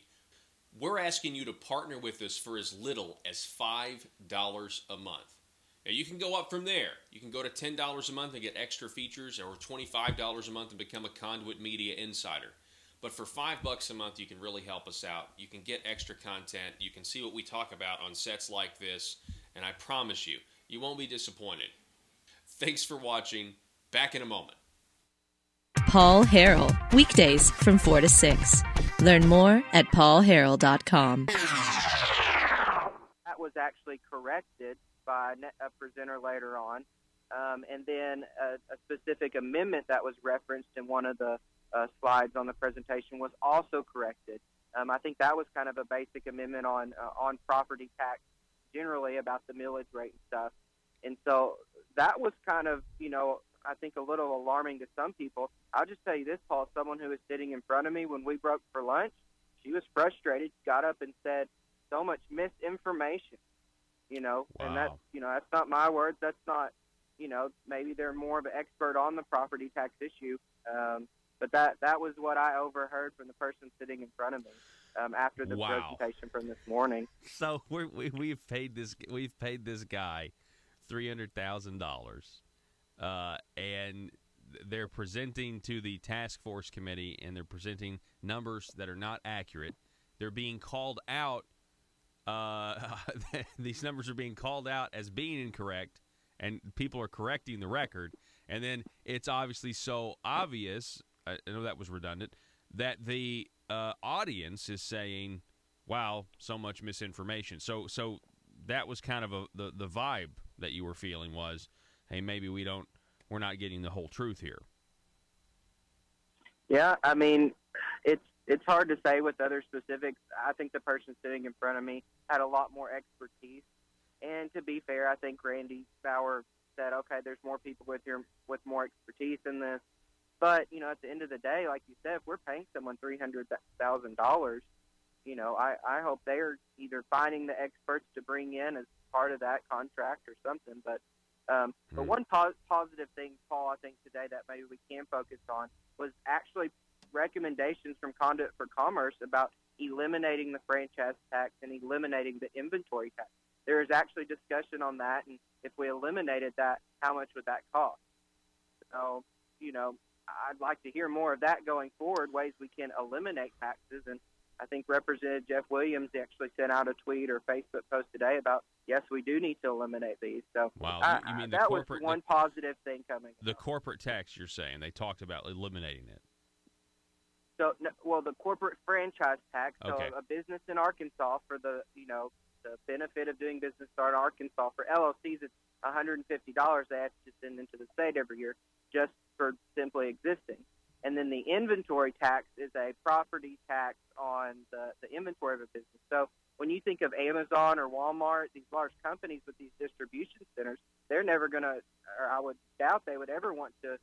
We're asking you to partner with us for as little as $5 a month. Now, you can go up from there. You can go to $10 a month and get extra features, or $25 a month and become a Conduit Media Insider. But for $5 a month, you can really help us out. You can get extra content. You can see what we talk about on sets like this, and I promise you, you won't be disappointed. Thanks for watching. Back in a moment. Paul Harrell, weekdays from 4 to 6. Learn more at paulharrell.com. That was actually corrected by a presenter later on. And then a specific amendment that was referenced in one of the slides on the presentation was also corrected. I think that was kind of a basic amendment on property tax generally, about the millage rate and stuff. And so that was kind of, I think a little alarming to some people. I'll just tell you this, Paul, someone who was sitting in front of me when we broke for lunch, she was frustrated, got up and said, so much misinformation, Wow. And that's, that's not my words. That's not, maybe they're more of an expert on the property tax issue. But that was what I overheard from the person sitting in front of me after the presentation from this morning. So we've paid this guy $300,000, and they're presenting to the task force committee, and they're presenting numbers that are not accurate. They're being called out. These numbers are being called out as being incorrect, and people are correcting the record. And then it's obviously so obvious, I know that was redundant, that the audience is saying, wow, so much misinformation. So that was kind of the vibe that you were feeling was, hey, maybe we're not getting the whole truth here. Yeah, I mean, it's hard to say with other specifics. I think the person sitting in front of me had a lot more expertise. And to be fair, I think Randy Bauer said, okay, there's more people with more expertise in this. But, at the end of the day, like you said, if we're paying someone $300,000, I hope they're either finding the experts to bring in as part of that contract or something. But one positive thing, Paul, I think today that maybe we can focus on was actually recommendations from Conduit for Commerce about eliminating the franchise tax and eliminating the inventory tax. There is actually discussion on that, and if we eliminated that, how much would that cost? So, I'd like to hear more of that going forward, ways we can eliminate taxes. And I think Representative Jeff Williams actually sent out a tweet or Facebook post today about, yes, we do need to eliminate these. So wow, you mean that was one positive thing coming. The corporate tax, you're saying, they talked about eliminating it. So, the corporate franchise tax. Okay. So a business in Arkansas, for the benefit of doing business in Arkansas, for LLCs, it's $150 they have to send into the state every year just for simply existing. And then the inventory tax is a property tax on the inventory of a business. So when you think of Amazon or Walmart, these large companies with these distribution centers, they're never going to, or I would doubt they would ever want to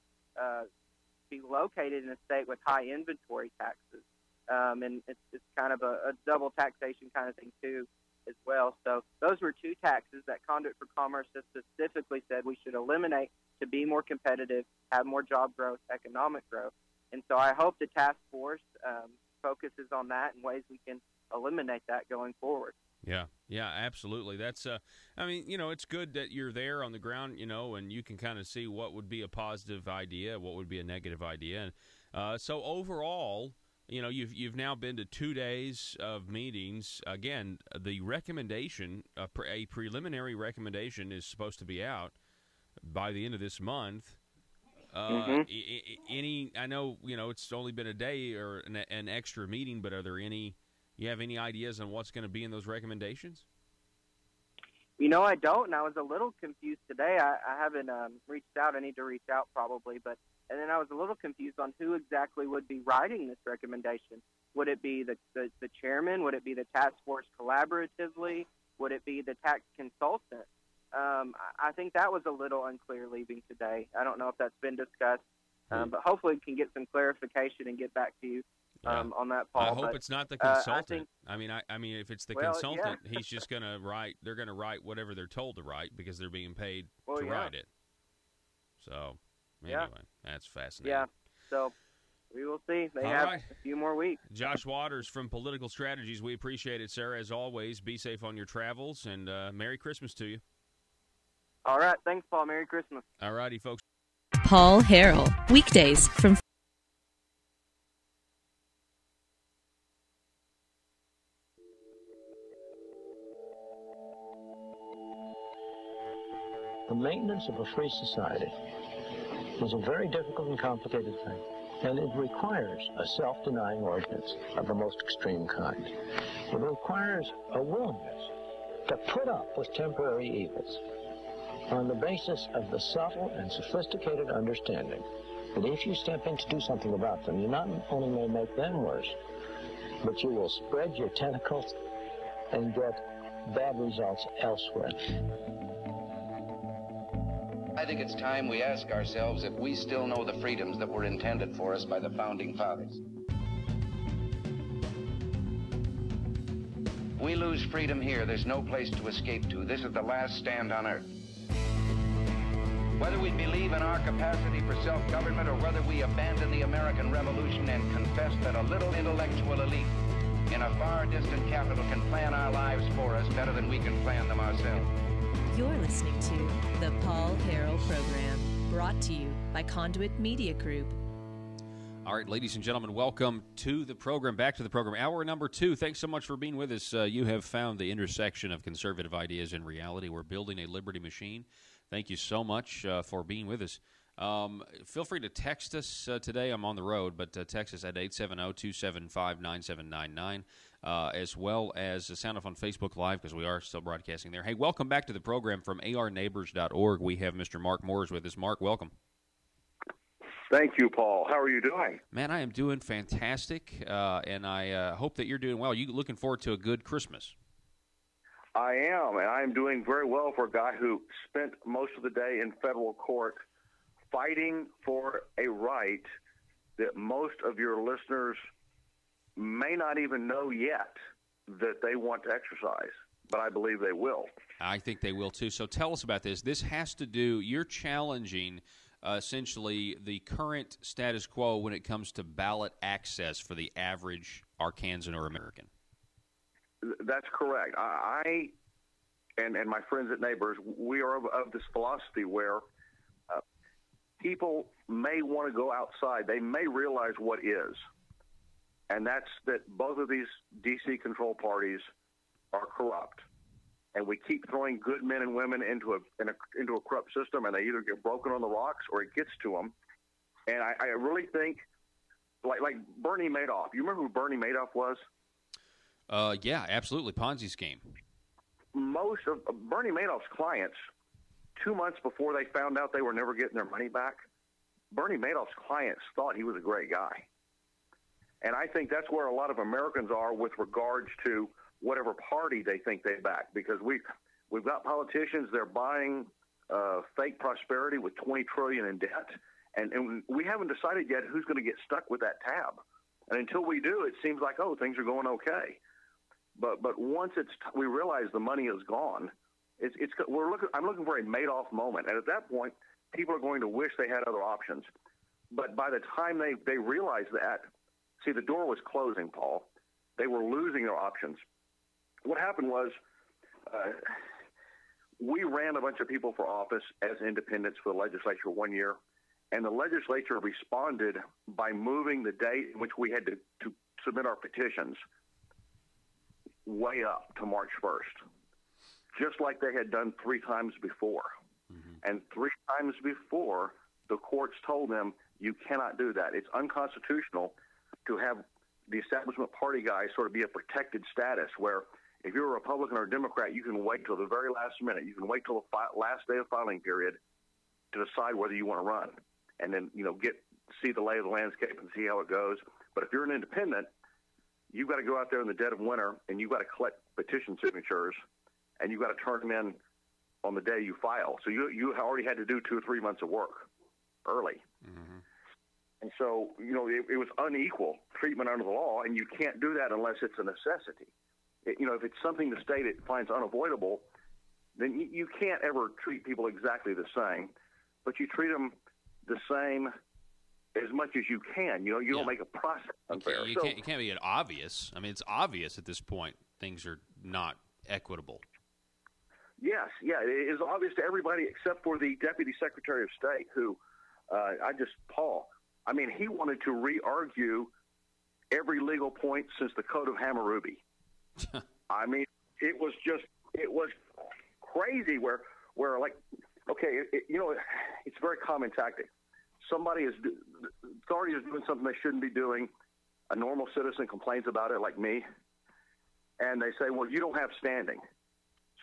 be located in a state with high inventory taxes. And it's kind of a double taxation kind of thing too as well. So those were two taxes that Conduit for Commerce has specifically said we should eliminate to be more competitive, have more job growth, economic growth. And so I hope the task force focuses on that and ways we can eliminate that going forward. Yeah, absolutely. That's, it's good that you're there on the ground, and you can kind of see what would be a positive idea, what would be a negative idea. And so overall, you've now been to 2 days of meetings. Again, the recommendation, a preliminary recommendation, is supposed to be out by the end of this month. I know, it's only been a day or an extra meeting, but are there you have any ideas on what's going to be in those recommendations? I don't, and I was a little confused today. I haven't reached out. I need to reach out probably, and then I was a little confused on who exactly would be writing this recommendation. Would it be the chairman? Would it be the task force collaboratively? Would it be the tax consultant? I think that was a little unclear leaving today. I don't know if that's been discussed, but hopefully we can get some clarification and get back to you on that, Paul. I hope it's not the consultant. I mean, if it's the consultant, he's just going to write. They're going to write whatever they're told to write because they're being paid to write it. So anyway, that's fascinating. Yeah. So we will see. They have a few more weeks. Josh Waters from Political Strategies. We appreciate it, sir. As always, be safe on your travels, and Merry Christmas to you. All right. Thanks, Paul. Merry Christmas. All righty, folks. Paul Harrell, weekdays from The maintenance of a free society is a very difficult and complicated thing, and it requires a self-denying ordinance of the most extreme kind. It requires a willingness to put up with temporary evils on the basis of the subtle and sophisticated understanding that if you step in to do something about them, you not only may make them worse, but you will spread your tentacles and get bad results elsewhere. I think it's time we ask ourselves if we still know the freedoms that were intended for us by the Founding Fathers. If we lose freedom here, there's no place to escape to. This is the last stand on earth. Whether we believe in our capacity for self-government or whether we abandon the American Revolution and confess that a little intellectual elite in a far distant capital can plan our lives for us better than we can plan them ourselves. You're listening to the Paul Harrell Program, brought to you by Conduit Media Group. All right, ladies and gentlemen, welcome to the program, back to the program. Hour number 2. Thanks so much for being with us. You have found the intersection of conservative ideas and reality. We're building a liberty machine. Thank you so much for being with us. Feel free to text us today. I'm on the road, but text us at 870-275-9799, as well as sound off on Facebook Live because we are still broadcasting there. Hey, welcome back to the program from arneighbors.org. We have Mr. Mark Moores with us. Mark, welcome. Thank you, Paul. How are you doing? Man, I am doing fantastic, and I hope that you're doing well. You looking forward to a good Christmas? I am, and I am doing very well for a guy who spent most of the day in federal court fighting for a right that most of your listeners may not even know yet that they want to exercise, but I believe they will. I think they will, too. So tell us about this. This has to do, you're challenging essentially the current status quo when it comes to ballot access for the average Arkansan or American. That's correct. I and my friends at Neighbors, we are of this philosophy where people may want to go outside. They may realize what is, and that's that both of these D.C.-controlled parties are corrupt, and we keep throwing good men and women into a corrupt system, and they either get broken on the rocks or it gets to them. And I really think, like Bernie Madoff. You remember who Bernie Madoff was? Yeah, absolutely. Ponzi scheme. Most of Bernie Madoff's clients, 2 months before they found out they were never getting their money back, Bernie Madoff's clients thought he was a great guy. And I think that's where a lot of Americans are with regards to whatever party they think they back, because we've got politicians, they're buying fake prosperity with $20 trillion in debt, and we haven't decided yet who's going to get stuck with that tab. And until we do, it seems like, oh, things are going okay. But once we realize the money is gone, I'm looking for a Madoff moment, and at that point, people are going to wish they had other options. But by the time they realize that, see, the door was closing, Paul. They were losing their options. What happened was we ran a bunch of people for office as independents for the legislature 1 year, and the legislature responded by moving the date in which we had to submit our petitions way up to March 1st, just like they had done 3 times before. Mm-hmm. And 3 times before, the courts told them, you cannot do that. It's unconstitutional to have the establishment party guys sort of be a protected status where if you're a Republican or a Democrat, you can wait till the very last minute. You can wait till the last day of filing period to decide whether you want to run and then, see the lay of the landscape and see how it goes. But if you're an independent, you've got to go out there in the dead of winter and you've got to collect petition signatures and you've got to turn them in on the day you file. So you already had to do 2 or 3 months of work early. Mm-hmm. And so, it was unequal treatment under the law, and you can't do that unless it's a necessity. If it's something the state finds unavoidable, then you can't ever treat people exactly the same, but you treat them the same as much as you can. You don't make a process unfair. You can't be obvious. I mean, it's obvious at this point things are not equitable. Yes, yeah, it is obvious to everybody except for the Deputy Secretary of State who, Paul, I mean, he wanted to re-argue every legal point since the Code of Hammurabi. I mean, it was crazy where like Okay, it's a very common tactic. The authority is doing something they shouldn't be doing. A normal citizen complains about it, like me, and they say, well, you don't have standing.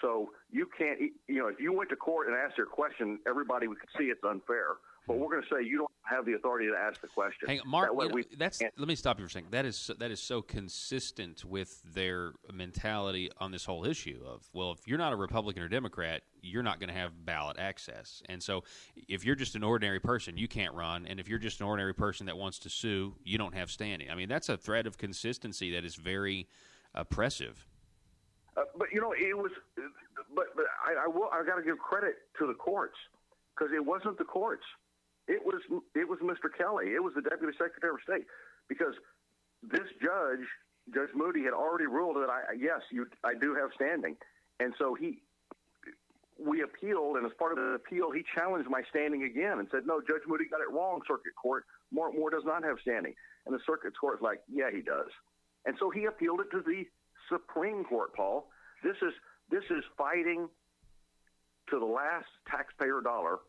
So you can't, if you went to court and asked your question, everybody would see it's unfair. But we're going to say you don't have the authority to ask the question. Hang on, Mark, let me stop you for a second. That is so consistent with their mentality on this whole issue of, well, if you're not a Republican or Democrat, you're not going to have ballot access. And so if you're just an ordinary person, you can't run. And if you're just an ordinary person that wants to sue, you don't have standing. I mean, that's a thread of consistency that is very oppressive. But it was. But I got to give credit to the courts, because it wasn't the courts. It was Mr. Kelly. It was the Deputy Secretary of State, because this Judge Moody, had already ruled that I do have standing, and so we appealed, and as part of the appeal, he challenged my standing again and said, no, Judge Moody got it wrong. Circuit Court, Moore does not have standing, and the Circuit Court's like, yeah, he does, and so he appealed it to the Supreme Court. Paul, this is fighting to the last taxpayer dollar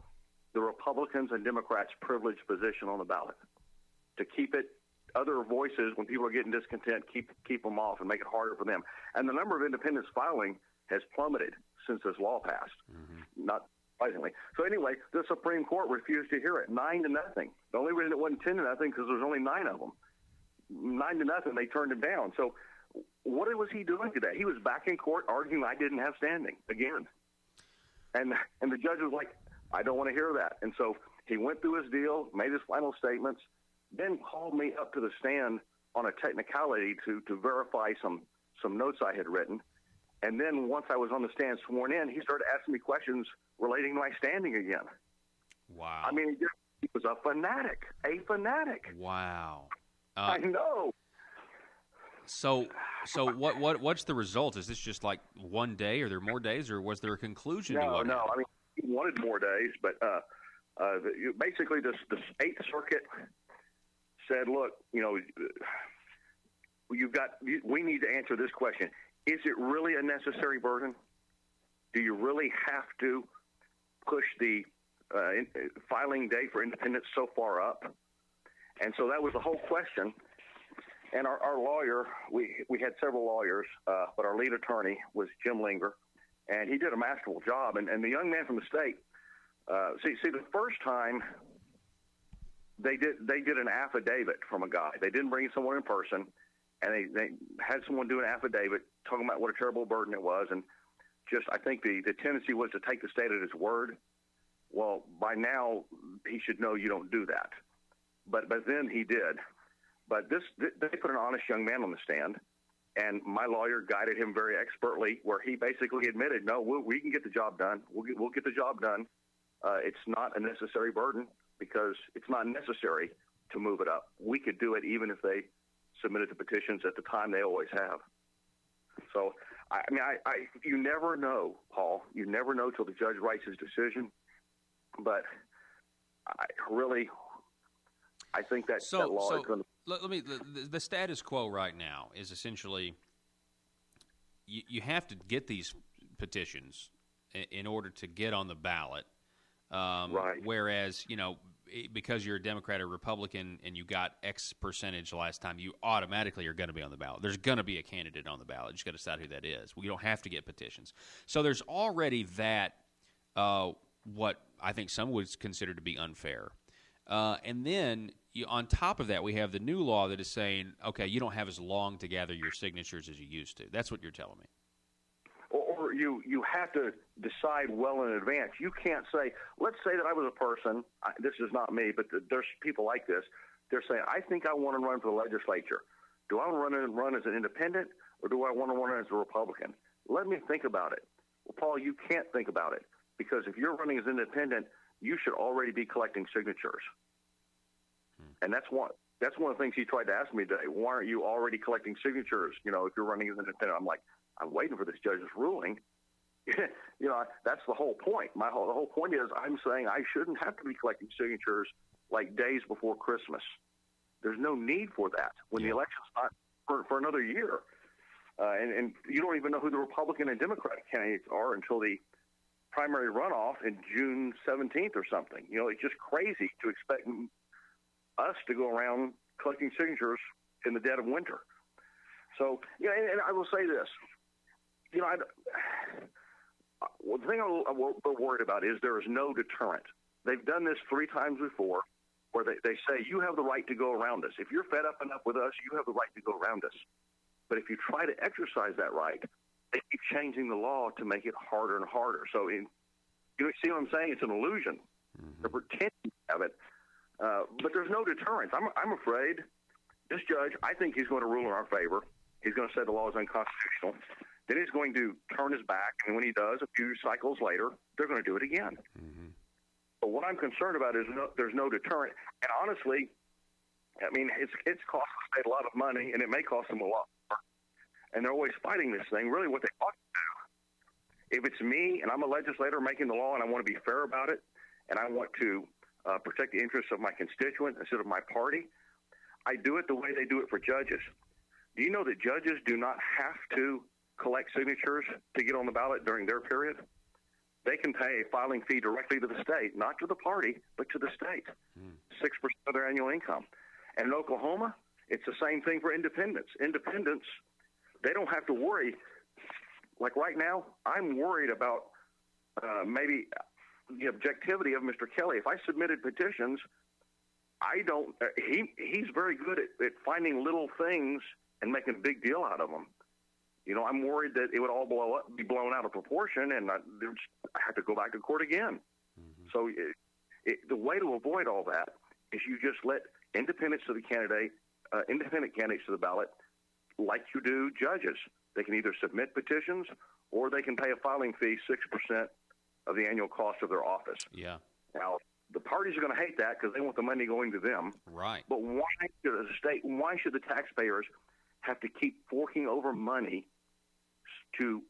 the Republicans and Democrats' privileged position on the ballot, to keep it, other voices, when people are getting discontent, keep them off and make it harder for them. And the number of independents filing has plummeted since this law passed, not surprisingly. So anyway, the Supreme Court refused to hear it, 9-0. The only reason it wasn't 10-0 because there's only 9 of them. 9-0, they turned him down. So what was he doing today? He was back in court arguing I didn't have standing again. And the judge was like, I don't want to hear that. And so he went through his deal, made his final statements, then called me up to the stand on a technicality to verify some notes I had written. And then once I was on the stand sworn in, he started asking me questions relating to my standing again. Wow. I mean, he was a fanatic. Wow. I know. So what's the result? Is this just like one day? Are there more days, or was there a conclusion to what happened? No. I mean, he wanted more days, but basically the Eighth Circuit said, look, we need to answer this question. Is it really a necessary burden? Do you really have to push the filing date for independence so far up? And so that was the whole question. And our lawyer, we had several lawyers, but our lead attorney was Jim Linger, and he did a masterful job. And the young man from the state, see, the first time they did an affidavit from a guy. They didn't bring someone in person, and they had someone do an affidavit talking about what a terrible burden it was. And just, I think the tendency was to take the state at its word. Well, by now he should know you don't do that. But then he did. But they put an honest young man on the stand, and my lawyer guided him very expertly, where he basically admitted, no, we can get the job done. We'll get the job done. It's not a necessary burden because it's not necessary to move it up. We could do it even if they submitted the petitions at the time. They always have. So, I mean, you never know, Paul. You never know till the judge writes his decision. But I think that law is going to... The status quo right now is essentially you have to get these petitions in order to get on the ballot. Right. Whereas, because you're a Democrat or Republican and you got X percentage last time, you automatically are going to be on the ballot. There's going to be a candidate on the ballot. You just got to decide who that is. We don't have to get petitions. So there's already that, what I think some would consider to be unfair. And then on top of that, we have the new law that is saying, okay, you don't have as long to gather your signatures as you used to. That's what you're telling me. Or you have to decide well in advance. You can't say, let's say that I was a person, this is not me, but there's people like this. They're saying, I think I want to run for the legislature. Do I want to run as an independent, or do I want to run as a Republican? Let me think about it. Well, Paul, you can't think about it, because if you're running as independent, you should already be collecting signatures. And that's one of the things he tried to ask me today. Why aren't you already collecting signatures, if you're running as an independent? I'm like, I'm waiting for this judge's ruling. That's the whole point. The whole point is I'm saying I shouldn't have to be collecting signatures like days before Christmas. There's no need for that when the election's not for another year. And you don't even know who the Republican and Democratic candidates are until the primary runoff in June 17th or something. You know, it's just crazy to expect us to go around collecting signatures in the dead of winter. So, you know, and I will say this. You know, the thing I'm worried about is there is no deterrent. They've done this 3 times before where they say, you have the right to go around us. If you're fed up enough with us, you have the right to go around us. But if you try to exercise that right, they keep changing the law to make it harder and harder. So you see what I'm saying? It's an illusion. They're pretending to have it. But there's no deterrence. I'm afraid this judge, I think he's going to rule in our favor. He's going to say the law is unconstitutional. Then he's going to turn his back, and when he does, a few cycles later, they're going to do it again. But what I'm concerned about is there's no deterrent. And honestly, I mean, it's cost the state a lot of money, and it may cost them a lot more. And they're always fighting this thing. Really what they ought to do, if it's me and I'm a legislator making the law and I want to be fair about it, and I want to protect the interests of my constituent instead of my party, I do it the way they do it for judges. Do you know that judges do not have to collect signatures to get on the ballot during their period? They can pay a filing fee directly to the state, not to the party, but to the state, 6% of their annual income. And in Oklahoma, it's the same thing for independents. Independents, they don't have to worry. Like right now, I'm worried about maybe the objectivity of Mr. Kelly. If I submitted petitions, I don't. He's very good at finding little things and making a big deal out of them. You know, I'm worried that it would all be blown out of proportion, and I have to go back to court again. So the way to avoid all that is you just let independent candidates to the ballot, like you do judges. They can either submit petitions or they can pay a filing fee, 6% of the annual cost of their office. Yeah. Now, the parties are going to hate that because they want the money going to them. Right. But why should the taxpayers have to keep forking over money to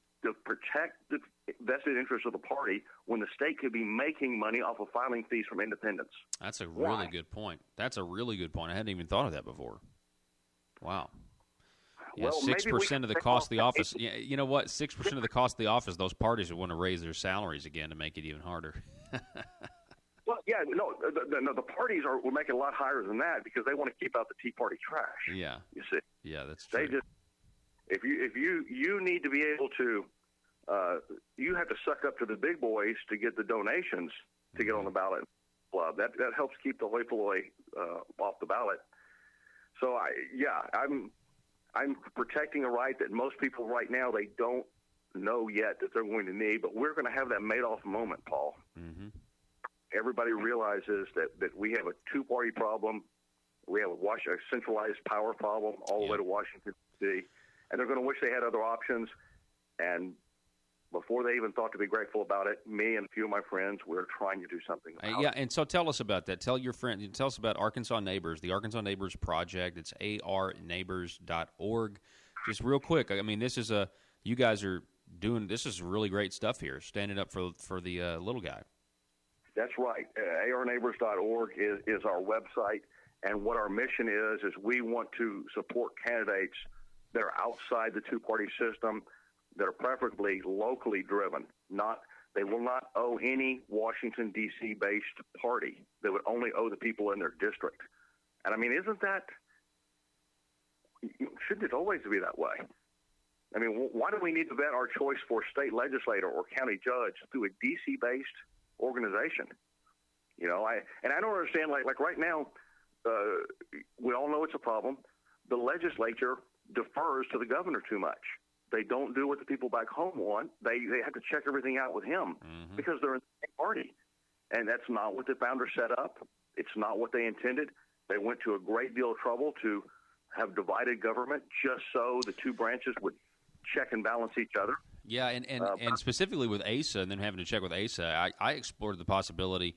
protect the vested interests of the party when the state could be making money off of filing fees from independents? That's a really good point. That's a really good point. I hadn't even thought of that before. Wow. Yeah, Well, 6% of the cost of the office. Yeah, you know what? 6% of the cost of the office, those parties would want to raise their salaries again to make it even harder. Well, yeah, no, the parties will make it a lot higher than that because they want to keep out the Tea Party trash. Yeah. You see? Yeah, that's true. They just, if you need to be able to, you have to suck up to the big boys to get the donations to get on the ballot club. That helps keep the hoi polloi off the ballot. So I'm protecting a right that most people right now, they don't know yet that they're going to need, but we're going to have that Madoff moment, Paul. Everybody realizes that we have a two-party problem. We have a centralized power problem all the way to Washington, D.C., and they're going to wish they had other options. And before they even thought to be grateful about it, me and a few of my friends, we're trying to do something about it. And so tell us about that. Tell your friend. Tell us about Arkansas Neighbors, the Arkansas Neighbors Project. It's arneighbors.org. Just real quick, I mean, you guys are doing, this is really great stuff here, standing up for the little guy. That's right. arneighbors.org is our website, and what our mission is we want to support candidates that are outside the two-party system, that are preferably locally driven. They will not owe any Washington, D.C.-based party. They would only owe the people in their district. And, I mean, shouldn't it always be that way? I mean, why do we need to vet our choice for state legislator or county judge through a D.C.-based organization? You know, I don't understand, like right now, we all know it's a problem. The legislature defers to the governor too much. They don't do what the people back home want. They have to check everything out with him because they're in the same party. And that's not what the founders set up. It's not what they intended. They went to a great deal of trouble to have divided government just so the two branches would check and balance each other. Yeah, and specifically with ASA and then having to check with ASA, I explored the possibility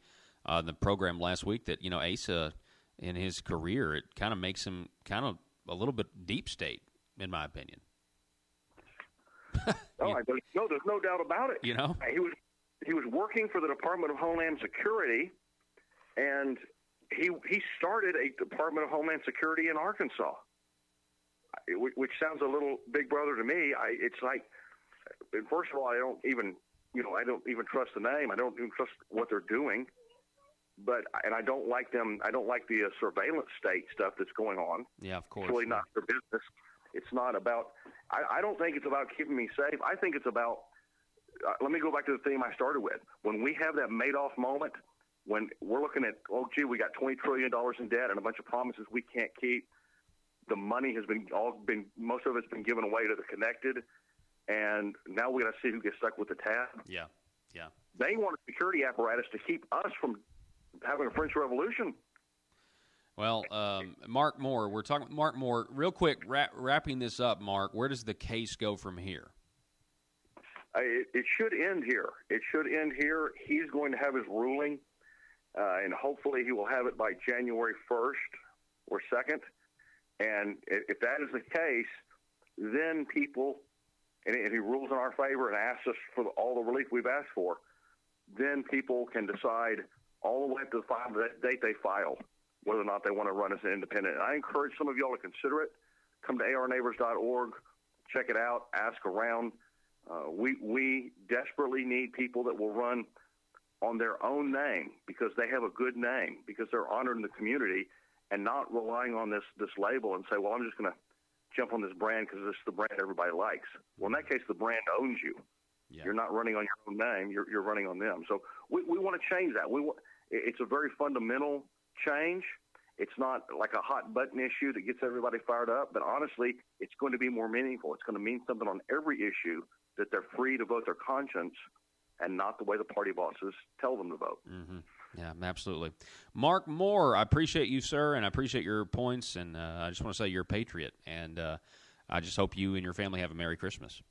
in the program last week that, you know, ASA in his career, it kind of makes him kind of a little bit deep state, in my opinion. There's no doubt about it. You know, he was working for the Department of Homeland Security, and he started a Department of Homeland Security in Arkansas, which sounds a little Big Brother to me. It's like, first of all, I don't even I don't even trust the name. I don't even trust what they're doing. And I don't like them. I don't like the surveillance state stuff that's going on. Yeah, of course. It's really not their business. It's not about. I don't think it's about keeping me safe. I think it's about. Let me go back to the theme I started with. When we have that Madoff moment, when we're looking at, we got $20 trillion in debt and a bunch of promises we can't keep. The money has most of it's been given away to the connected, and now we got to see who gets stuck with the tab. Yeah. They want a security apparatus to keep us from having a French Revolution. Well, Mark Moore, we're talking Mark Moore. Real quick, wrapping this up, Mark, where does the case go from here? It should end here. It should end here. He's going to have his ruling, and hopefully he will have it by January 1st or 2nd. And if that is the case, then people, and he rules in our favor and asks us for all the relief we've asked for, then people can decide all the way up to the date they file whether or not they want to run as an independent. And I encourage some of y'all to consider it. Come to arneighbors.org, check it out, ask around. We desperately need people that will run on their own name because they have a good name, because they're honored in the community, and not relying on this label and say, well, I'm just going to jump on this brand because this is the brand everybody likes. Well, in that case, the brand owns you. Yeah. You're not running on your own name. You're running on them. So we want to change that. It's a very fundamental change. It's not like a hot button issue that gets everybody fired up, but honestly, it's going to be more meaningful. It's going to mean something on every issue, that they're free to vote their conscience and not the way the party bosses tell them to vote. Mm-hmm. Yeah, absolutely. Mark Moore, I appreciate you, sir, and I appreciate your points, and I just want to say you're a patriot, and I just hope you and your family have a Merry Christmas.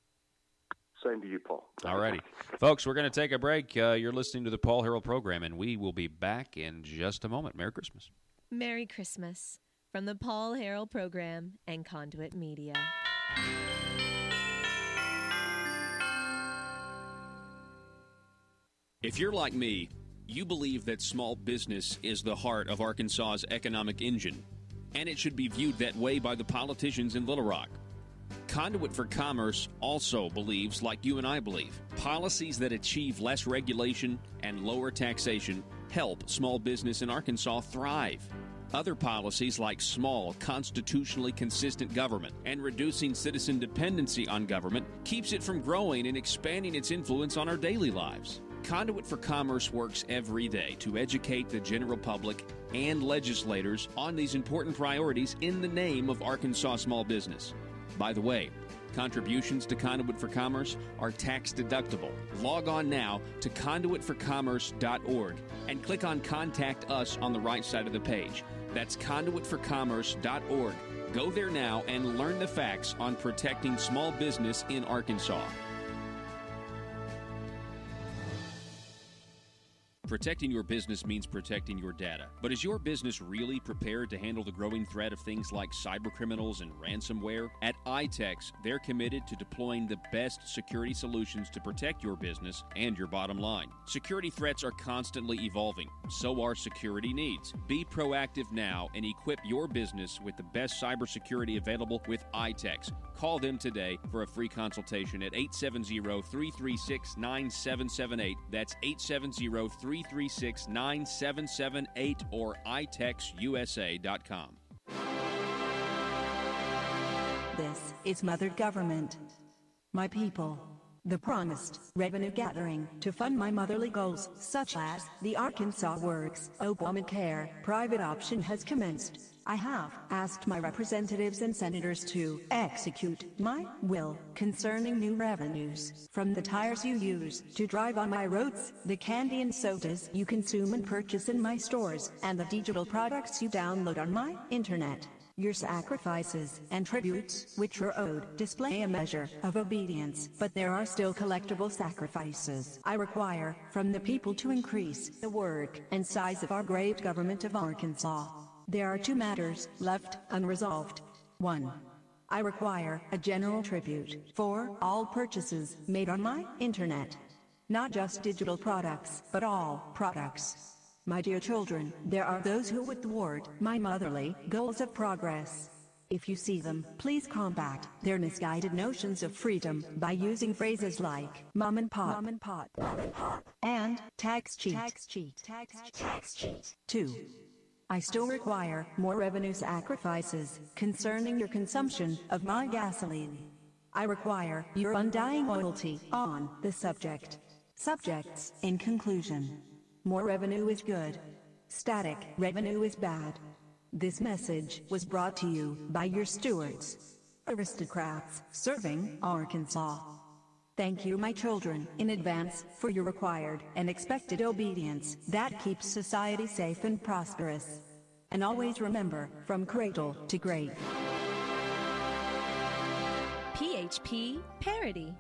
Same to you, Paul. All righty. Folks, we're going to take a break. You're listening to the Paul Harrell program, and we will be back in just a moment. Merry Christmas. Merry Christmas from the Paul Harrell program and Conduit Media. If you're like me, you believe that small business is the heart of Arkansas's economic engine, and it should be viewed that way by the politicians in Little Rock. Conduit for Commerce also believes, like you and I believe, policies that achieve less regulation and lower taxation help small business in Arkansas thrive. Other policies like small, constitutionally consistent government and reducing citizen dependency on government keeps it from growing and expanding its influence on our daily lives. Conduit for Commerce works every day to educate the general public and legislators on these important priorities in the name of Arkansas small business. By the way, contributions to Conduit for Commerce are tax deductible. Log on now to conduitforcommerce.org and click on Contact Us on the right side of the page. That's conduitforcommerce.org. Go there now and learn the facts on protecting small business in Arkansas. Protecting your business means protecting your data. But is your business really prepared to handle the growing threat of things like cybercriminals and ransomware? At iTex, they're committed to deploying the best security solutions to protect your business and your bottom line. Security threats are constantly evolving. So are security needs. Be proactive now and equip your business with the best cybersecurity available with iTex. Call them today for a free consultation at 870-336-9778. That's 870-336-9778 or itexusa.com. This is Mother Government. My people. The promised revenue gathering to fund my motherly goals, such as the Arkansas Works, Obamacare, private option has commenced. I have asked my representatives and senators to execute my will concerning new revenues, from the tires you use to drive on my roads, the candy and sodas you consume and purchase in my stores, and the digital products you download on my internet. Your sacrifices and tributes, which are owed, display a measure of obedience, but there are still collectible sacrifices I require from the people to increase the work and size of our great government of Arkansas. There are two matters left unresolved. 1. I require a general tribute for all purchases made on my internet. Not just digital products, but all products. My dear children, there are those who would thwart my motherly goals of progress. If you see them, please combat their misguided notions of freedom by using phrases like mom and pop, and tax cheat. 2. I still require more revenue sacrifices concerning your consumption of my gasoline. I require your undying loyalty on the subject. Subjects, in conclusion. More revenue is good. Static revenue is bad. This message was brought to you by your stewards, aristocrats serving Arkansas. Thank you, my children, in advance for your required and expected obedience that keeps society safe and prosperous. And always remember, from cradle to grave. PHP Parody.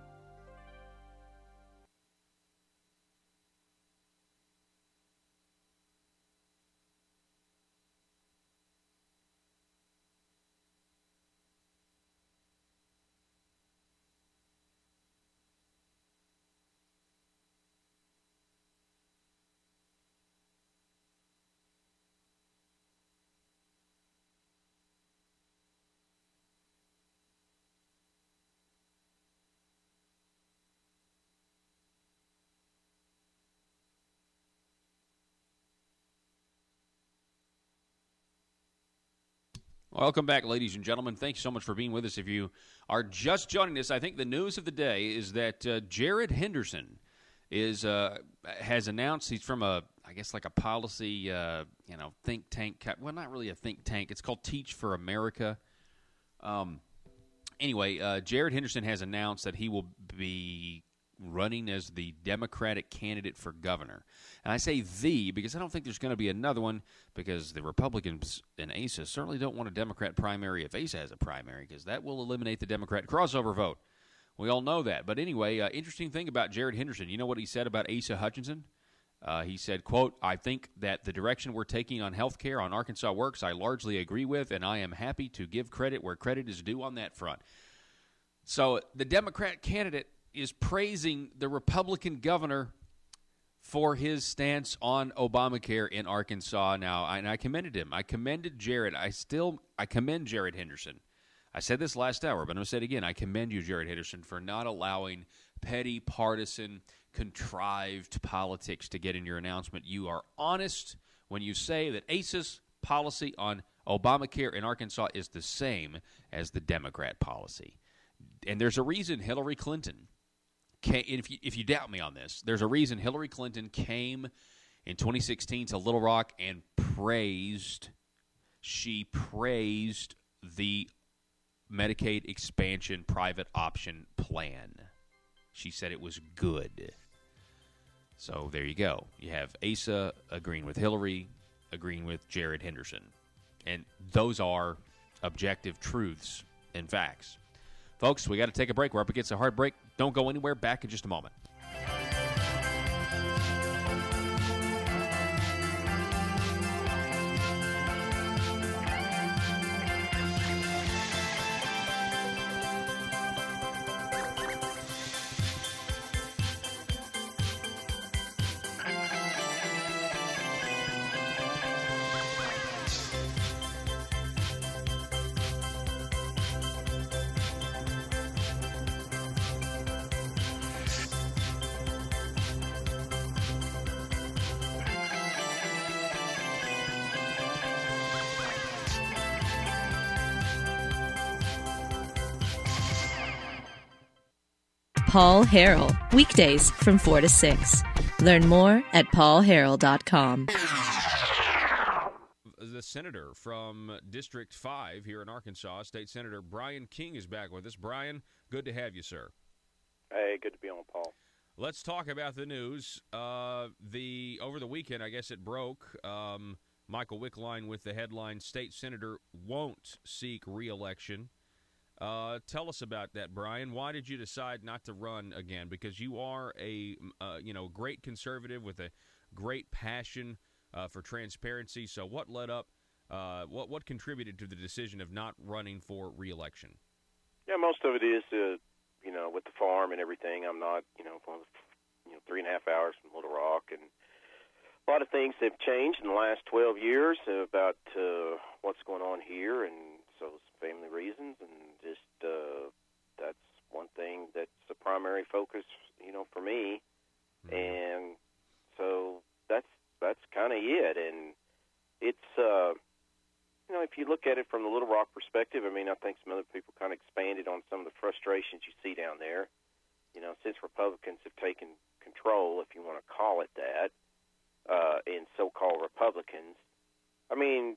Welcome back, ladies and gentlemen. Thank you so much for being with us. If you are just joining us, I think the news of the day is that Jared Henderson has announced he's from a policy think tank. Well, not really a think tank. It's called Teach for America. Jared Henderson has announced that he will be running as the Democratic candidate for governor. And I say because I don't think there's going to be another one, because the Republicans in ASA certainly don't want a Democrat primary if ASA has a primary, because that will eliminate the Democrat crossover vote. We all know that. But anyway, interesting thing about Jared Henderson, you know what he said about Asa Hutchinson? He said, quote, I think that the direction we're taking on health care on Arkansas Works I largely agree with, and I am happy to give credit where credit is due on that front. So the Democrat candidate is praising the Republican governor for his stance on Obamacare in Arkansas now. And I commended him. I commended Jared. I commend Jared Henderson. I said this last hour, but I'm going to say it again. I commend you, Jared Henderson, for not allowing petty, partisan, contrived politics to get in your announcement. You are honest when you say that ASA's policy on Obamacare in Arkansas is the same as the Democrat policy. And there's a reason Hillary Clinton came, if you doubt me on this, there's a reason Hillary Clinton came in 2016 to Little Rock and praised the Medicaid expansion private option plan. She said it was good. So there you go. You have Asa agreeing with Hillary, agreeing with Jared Henderson. And those are objective truths and facts. Folks, we got to take a break. We're up against a hard break. Don't go anywhere. Back in just a moment. Paul Harrell, weekdays from 4 to 6. Learn more at paulharrell.com. The senator from District 5 here in Arkansas, State Senator Brian King, is back with us. Brian, good to have you, sir. Hey, good to be on, Paul. Let's talk about the news. Over the weekend, I guess it broke. Michael Wickline with the headline, State Senator won't seek re-election. Tell us about that, Brian. Why did you decide not to run again? Because you are a great conservative with a great passion for transparency. So what led up? What contributed to the decision of not running for re-election? Yeah, most of it is with the farm and everything. I'm not 3.5 hours from Little Rock, and a lot of things have changed in the last 12 years about what's going on here, and so some family reasons, and just that's one thing that's a primary focus, for me. And so that's kind of it. And it's if you look at it from the Little Rock perspective, I mean, I think some other people kind of expanded on some of the frustrations you see down there. Since Republicans have taken control, if you want to call it that, in so-called Republicans, I mean,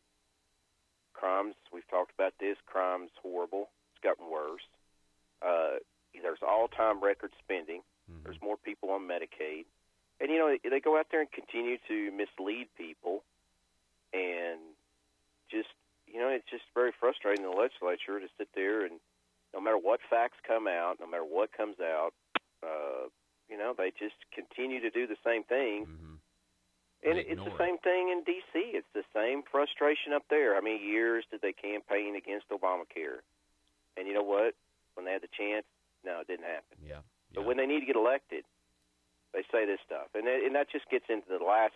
crimes, we've talked about this, crime's horrible. It's gotten worse. There's all-time record spending. There's more people on Medicaid. And, they go out there and continue to mislead people. And just, it's just very frustrating in the legislature to sit there and no matter what facts come out, no matter what comes out, they just continue to do the same thing. And it's the same thing in D.C. It's the same frustration up there. How many years did they campaign against Obamacare? And you know what? When they had the chance, no, it didn't happen. Yeah. But when they need to get elected, they say this stuff. And that just gets into the last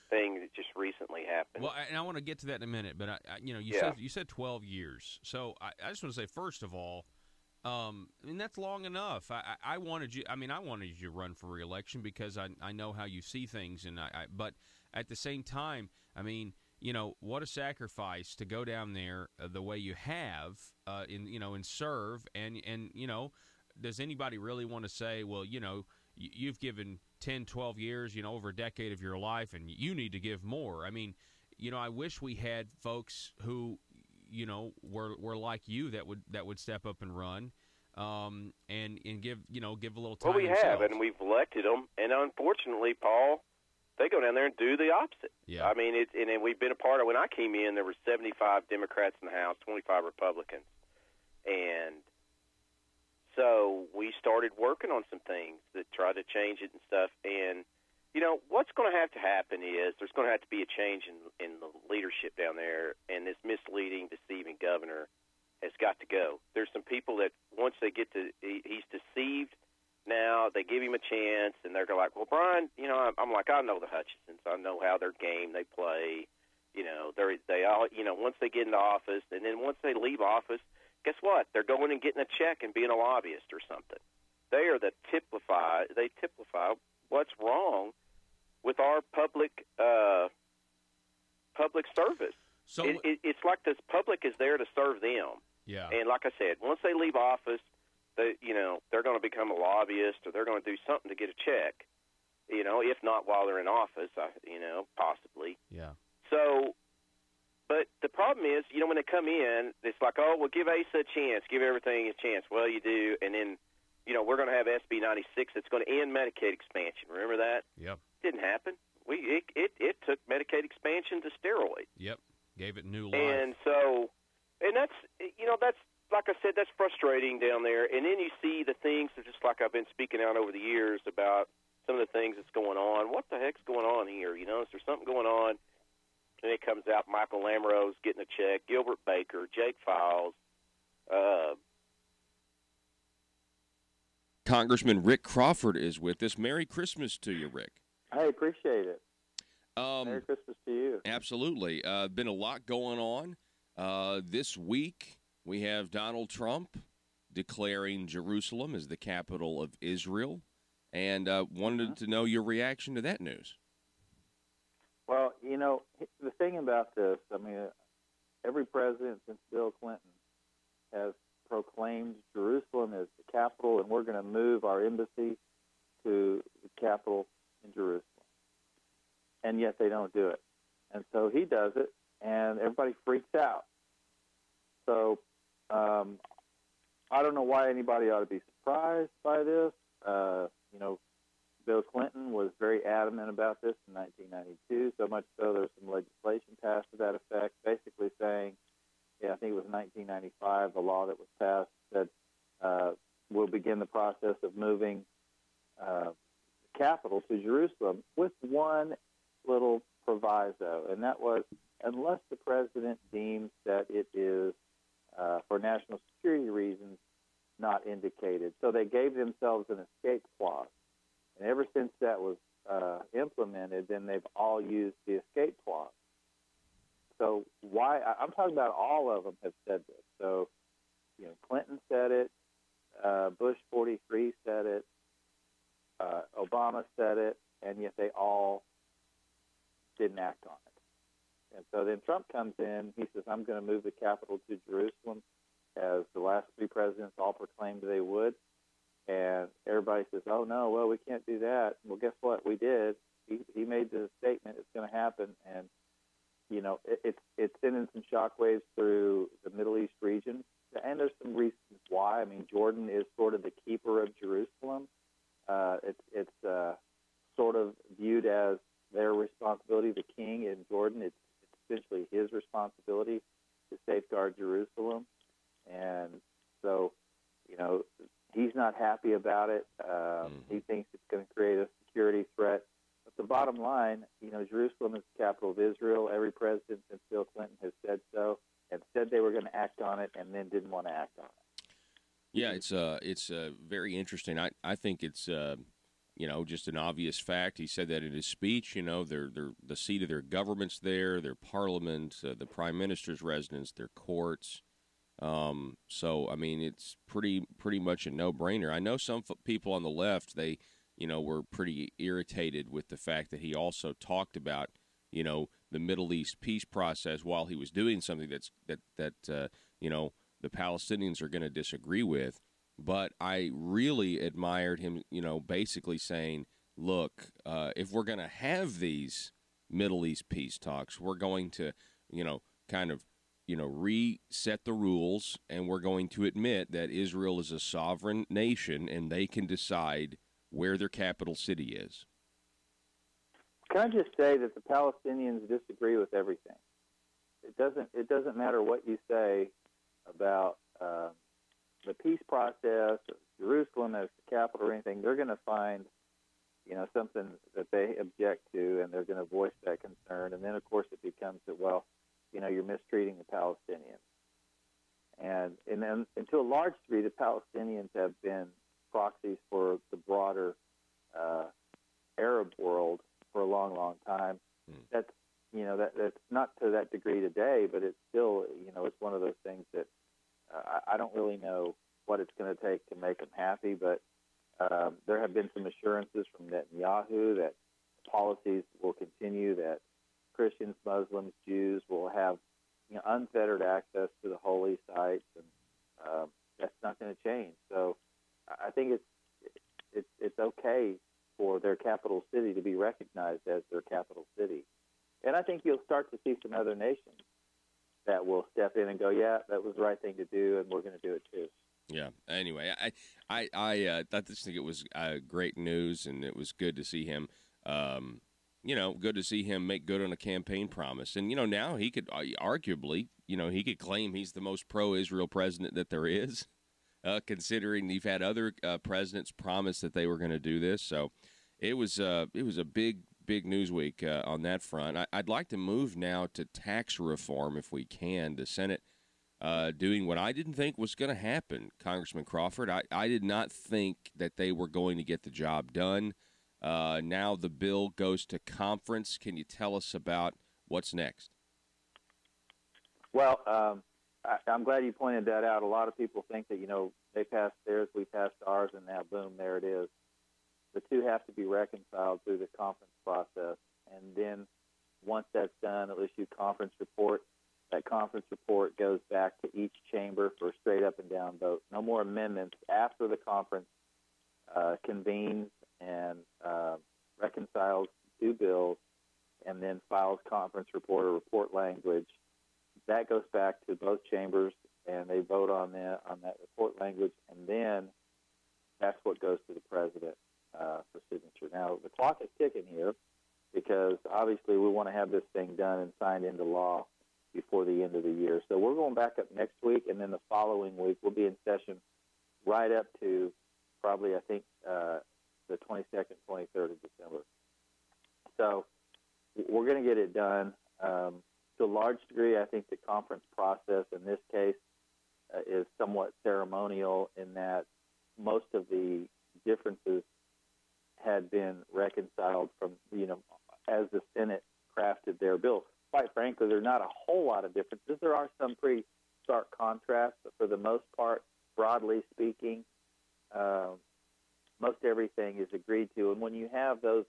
thing that just recently happened. Well, and I want to get to that in a minute, but you said 12 years. So I just want to say, first of all, I mean, that's long enough. I wanted you to run for re-election because I know how you see things, but at the same time, I mean, what a sacrifice to go down there the way you have, and serve, and does anybody really want to say, well, you've given 10, 12 years, over a decade of your life, and you need to give more. I mean, I wish we had folks who, were like you that would step up and run, and give a little time. Well, we themselves. have, and we've elected them, and unfortunately, Paul, they go down there and do the opposite. Yeah. I mean, and we've been a part of. When I came in, there were 75 Democrats in the House, 25 Republicans, and so we started working on some things that try to change it and stuff. And what's going to happen is there's going to have to be a change in the leadership down there, and this misleading, deceiving governor has got to go. There's some people that once they get to he's deceived now, they give him a chance, and they're like, well, Brian, I'm like, I know the Hutchinsons. I know how their game they play. They all, once they get into office, and then once they leave office, guess what? They're going and getting a check and being a lobbyist or something. They are they typify what's wrong with our public service. So it's like this public is there to serve them. Yeah. And like I said, once they leave office, they're going to become a lobbyist, or they're going to do something to get a check. If not while they're in office, possibly. Yeah. So, but the problem is, when they come in, it's like, oh, well, give Asa a chance, give everything a chance. Well, you do, and then, we're going to have SB 96 that's going to end Medicaid expansion. Remember that? Yep. Didn't happen. It took Medicaid expansion to steroids. Yep. Gave it new life. And so, and that's like I said, that's frustrating down there. And then you see the things that just like I've been speaking out over the years about some of the things that's going on. What the heck's going on here? Is there something going on? And it comes out Michael Lamoureux's getting a check, Gilbert Baker, Jake Files. Congressman Rick Crawford is with us. Merry Christmas to you, Rick. I appreciate it. Merry Christmas to you. Absolutely. Been a lot going on. This week we have Donald Trump declaring Jerusalem as the capital of Israel, and wanted to know your reaction to that news. Well, the thing about this, I mean, every president since Bill Clinton has proclaimed Jerusalem as the capital, and we're going to move our embassy to the capital in Jerusalem. And yet they don't do it. And so he does it, and everybody freaks out. So I don't know why anybody ought to be surprised by this. Bill Clinton was very adamant about this in 1992, so much so there's some legislation passed to that effect, basically saying, I think it was 1995, the law that was passed that will begin the process of moving the capital to Jerusalem with one little proviso, and that was unless the president deems that it is, for national security reasons, not indicated. So they gave themselves an escape clause. And ever since that was implemented, then they've all used the escape clause. so why? I'm talking about all of them have said this. So, Clinton said it, Bush 43 said it, Obama said it, and yet they all didn't act on it. And so then Trump comes in. He says, "I'm going to move the capital to Jerusalem," as the last three presidents all proclaimed they would. And everybody says, "Oh no, well we can't do that." Well, guess what? We did. He made the statement it's going to happen, and it's sending some shockwaves through the Middle East region. And there's some reasons why. I mean, Jordan is sort of the keeper of Jerusalem. It's sort of viewed as their responsibility. The king in Jordan, it's essentially his responsibility to safeguard Jerusalem. And so, he's not happy about it. He thinks it's going to create a security threat. But the bottom line, Jerusalem is the capital of Israel. Every president since Bill Clinton has said so, and said they were going to act on it, and then didn't want to act on it. Yeah, it's very interesting. I think it's just an obvious fact. He said that in his speech. They're the seat of their government's there, their parliament, the prime minister's residence, their courts. So I mean, it's pretty much a no-brainer. I know some people on the left, they were pretty irritated with the fact that he also talked about the Middle East peace process while he was doing something that the Palestinians are going to disagree with. But I really admired him, basically saying, look, if we're going to have these Middle East peace talks, we're going to, reset the rules, and we're going to admit that Israel is a sovereign nation and they can decide where their capital city is. Can I just say that the Palestinians disagree with everything? It doesn't matter what you say about the peace process, or Jerusalem as the capital, or anything. They're going to find something that they object to, and they're going to voice that concern. And then, of course, it becomes that, well, you're mistreating the Palestinians. And then, to a large degree, the Palestinians have been proxies for the broader Arab world for a long, long time. That's that's not to that degree today, but it's still it's one of those things that I don't really know what it's going to take to make them happy. But there have been some assurances from Netanyahu that policies will continue, that Christians, Muslims, Jews will have unfettered access to the holy sites, and that's not going to change. So I think it's okay for their capital city to be recognized as their capital city. And I think you'll start to see some other nations that will step in and go, yeah, that was the right thing to do, and we're going to do it too. Yeah. Anyway, I just think it was great news, and it was good to see him, good to see him make good on a campaign promise. And, now he could arguably, he could claim he's the most pro-Israel president that there is. Considering you've had other presidents promise that they were going to do this. So it was a big news week on that front. I'd like to move now to tax reform if we can. The Senate doing what I didn't think was going to happen, Congressman Crawford. I did not think that they were going to get the job done. Now the bill goes to conference. Can you tell us about what's next? Well, I'm glad you pointed that out. A lot of people think that, they passed theirs, we passed ours, and now, boom, there it is. The two have to be reconciled through the conference process. And then once that's done, it'll issue a conference report. That conference report goes back to each chamber for a straight up and down vote. No more amendments after the conference convenes and reconciles two bills and then files conference report or report language. That goes back to both chambers, and they vote on that report language, and then that's what goes to the president for signature. Now, the clock is ticking here because obviously we want to have this thing done and signed into law before the end of the year. So we're going back up next week, and then the following week we'll be in session right up to probably, I think, the 22nd, 23rd of December. So we're going to get it done. To a large degree, I think the conference process in this case is somewhat ceremonial in that most of the differences had been reconciled from, as the Senate crafted their bill. quite frankly, there are not a whole lot of differences. There are some pretty stark contrasts, but for the most part, broadly speaking, most everything is agreed to. And when you have those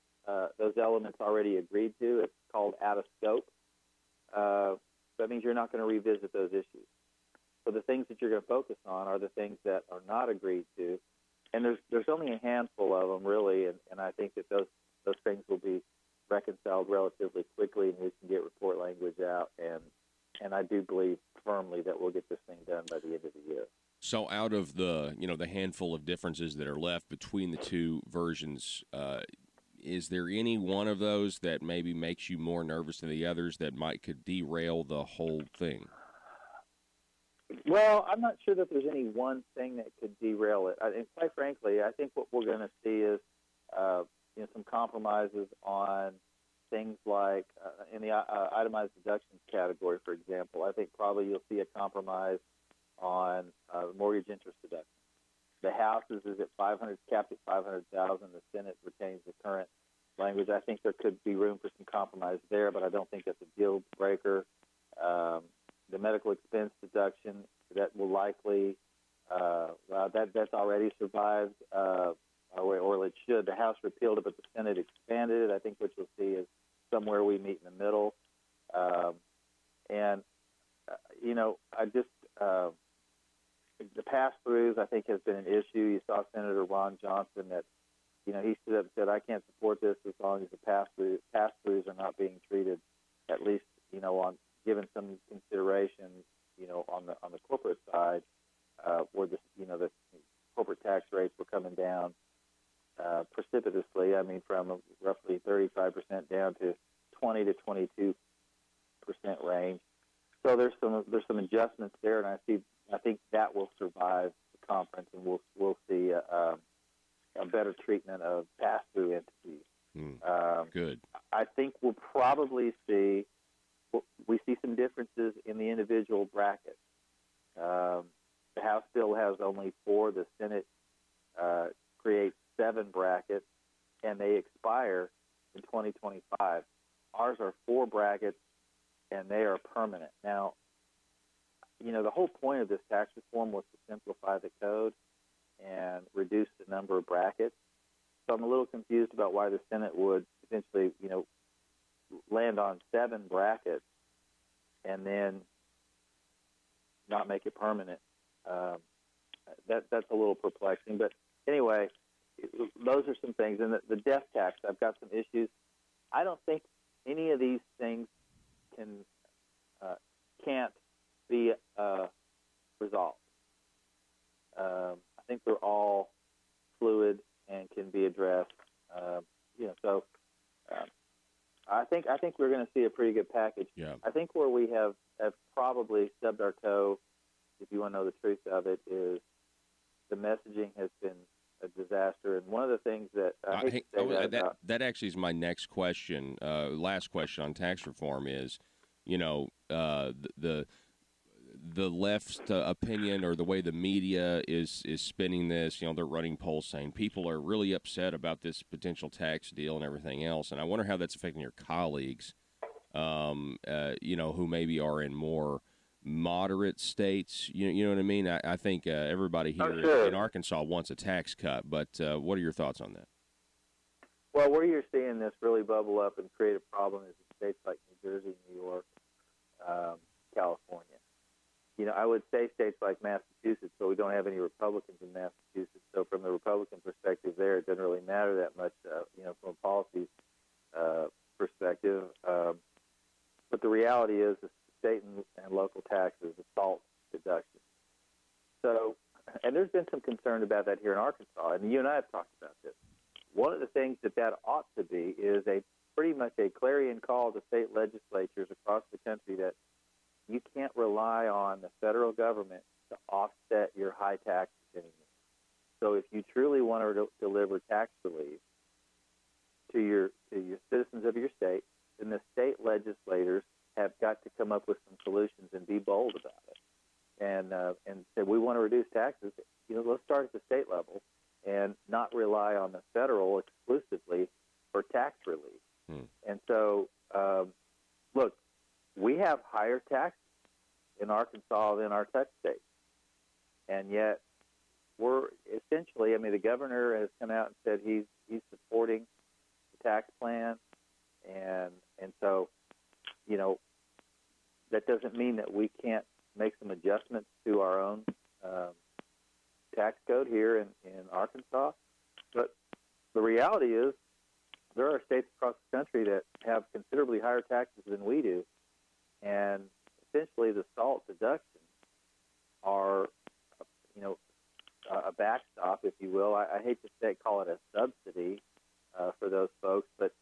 elements already agreed to, it's called out of scope. That means you're not going to revisit those issues. So the things that you're going to focus on are the things that are not agreed to, and there's only a handful of them really, and I think that those things will be reconciled relatively quickly, and we can get report language out, and I do believe firmly that we'll get this thing done by the end of the year. So out of the the handful of differences that are left between the two versions, is there any one of those that maybe makes you more nervous than the others that could derail the whole thing? Well, I'm not sure that there's any one thing that could derail it. And quite frankly, I think what we're going to see is some compromises on things like in the itemized deductions category, for example. I think probably you'll see a compromise on mortgage interest deduction. The House is at 500, capped at 500,000. The Senate retains the current language. I think there could be room for some compromise there, but I don't think that's a deal breaker. The medical expense deduction, that will likely that's already survived, or it should. The House repealed it, but the Senate expanded it. I think what you'll see is somewhere we meet in the middle. I just the pass-throughs, I think, has been an issue. You saw Senator Ron Johnson that, he stood up and said, I can't support this as long as the pass-throughs are not being treated, at least, on given some consideration, on the corporate side, where the corporate tax rates were coming down precipitously. I mean, from roughly 35% down to 20 to 22% range. So there's some adjustments there, and I think that will survive the conference, and we'll see a better treatment of pass-through entities. Good. I think we'll probably see some differences in the individual brackets. The House bill has only 4. The Senate creates 7 brackets, and they expire in 2025. Ours are 4 brackets, and they are permanent. Now, the whole point of this tax reform was to simplify the code and reduce the number of brackets. So I'm a little confused about why the Senate would essentially, land on 7 brackets and then not make it permanent. That's a little perplexing. But anyway, those are some things. And the death tax, I've got some issues. I don't think any of these things can't be resolved. I think they're all fluid and can be addressed. I think we're going to see a pretty good package. Yeah. I think where we have probably stubbed our toe, if you want to know the truth of it, is the messaging has been a disaster. And one of the things that that actually is my next question, last question on tax reform is, the left's opinion or the way the media is spinning this. They're running polls saying people are really upset about this potential tax deal and everything else. And I wonder how that's affecting your colleagues, who maybe are in more moderate states. You know what I mean? I think everybody here in Arkansas wants a tax cut. But what are your thoughts on that? Well, where you're seeing this really bubble up and create a problem is in states like New Jersey, New York, California. I would say states like Massachusetts, but we don't have any Republicans in Massachusetts. So from the Republican perspective there, it doesn't really matter that much, from a policy perspective. But the reality is the state and local taxes, the SALT deduction. So, and there's been some concern about that here in Arkansas, and you and I have talked about this. One of the things that ought to be is pretty much a clarion call to state legislatures across the country that you can't rely on the federal government to offset your high taxes anymore. So if you truly want to deliver tax relief to your citizens of your state, then the state legislators have got to come up with some solutions and be bold about it. And say, we want to reduce taxes. Let's start at the state level and not rely on the federal exclusively for tax relief. And so, look, higher taxes in Arkansas than our touch states. And yet we're essentially, I mean, the governor has come out and said he's supporting the tax plan. And so, you know, that doesn't mean that we can't make some adjustments to our own tax code here in Arkansas. But the reality is there are states across the country that have considerably higher taxes than we do. And essentially the SALT deductions are, you know, a backstop, if you will. I hate to call it a subsidy for those folks, but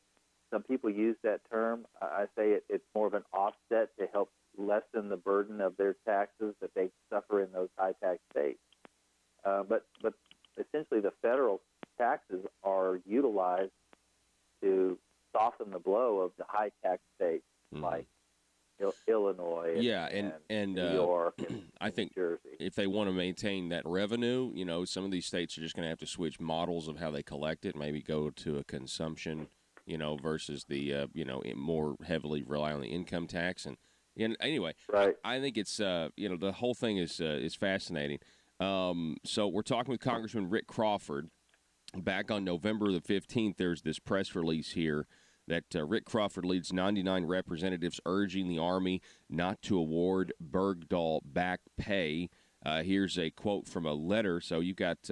some people use that term. I say it's more of an offset to help lessen the burden of their taxes that they suffer in those high tax states. But essentially the federal taxes are utilized to soften the blow of the high tax states like Illinois and New York and I think New Jersey. if they want to maintain that revenue, you know, some of these states are just going to have to switch models of how they collect it, maybe go to a consumption, you know, versus the, you know, more heavily rely on the income tax. And anyway, right. I think it's, you know, the whole thing is fascinating. So we're talking with Congressman Rick Crawford. Back on November the 15th, there's this press release here that Rick Crawford leads 99 representatives urging the Army not to award Bergdahl back pay. Here's a quote from a letter. So you got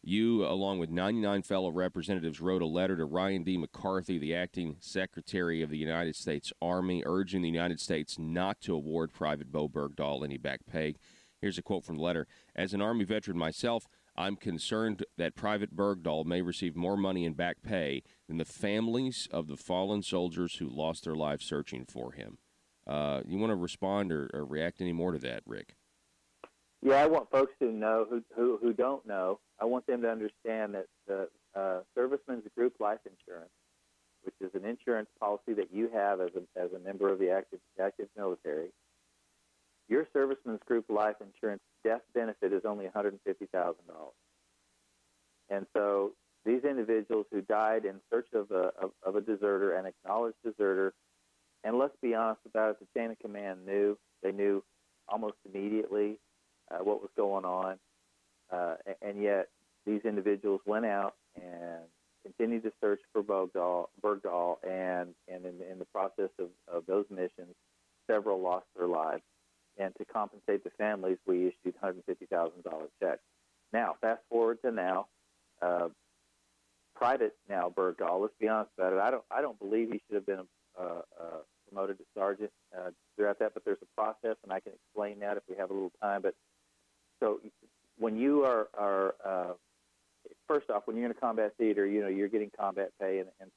you, along with 99 fellow representatives, wrote a letter to Ryan D. McCarthy, the acting Secretary of the United States Army, urging the United States not to award Private Bo Bergdahl any back pay. Here's a quote from the letter. As an Army veteran myself, I'm concerned that Private Bergdahl may receive more money in back pay than the families of the fallen soldiers who lost their lives searching for him. You want to respond or react any more to that, Rick? Yeah, I want folks to know who don't know. I want them to understand that the Servicemen's Group Life Insurance, which is an insurance policy that you have as a member of the active military, your Servicemen's Group Life Insurance death benefit is only $150,000. And so these individuals who died in search of a deserter, an acknowledged deserter, and let's be honest about it, the chain of command knew. They knew almost immediately what was going on. And yet these individuals went out and continued to search for Bergdahl, and in the process of those missions, several lost their lives. And to compensate the families, we issued $150,000 checks. Now, fast forward to now, Private now Bergdahl. Let's be honest about it. I don't believe he should have been promoted to sergeant throughout that, but there's a process, and I can explain that if we have a little time. But so when you are first off, when you're in a combat theater, you know you're getting combat pay and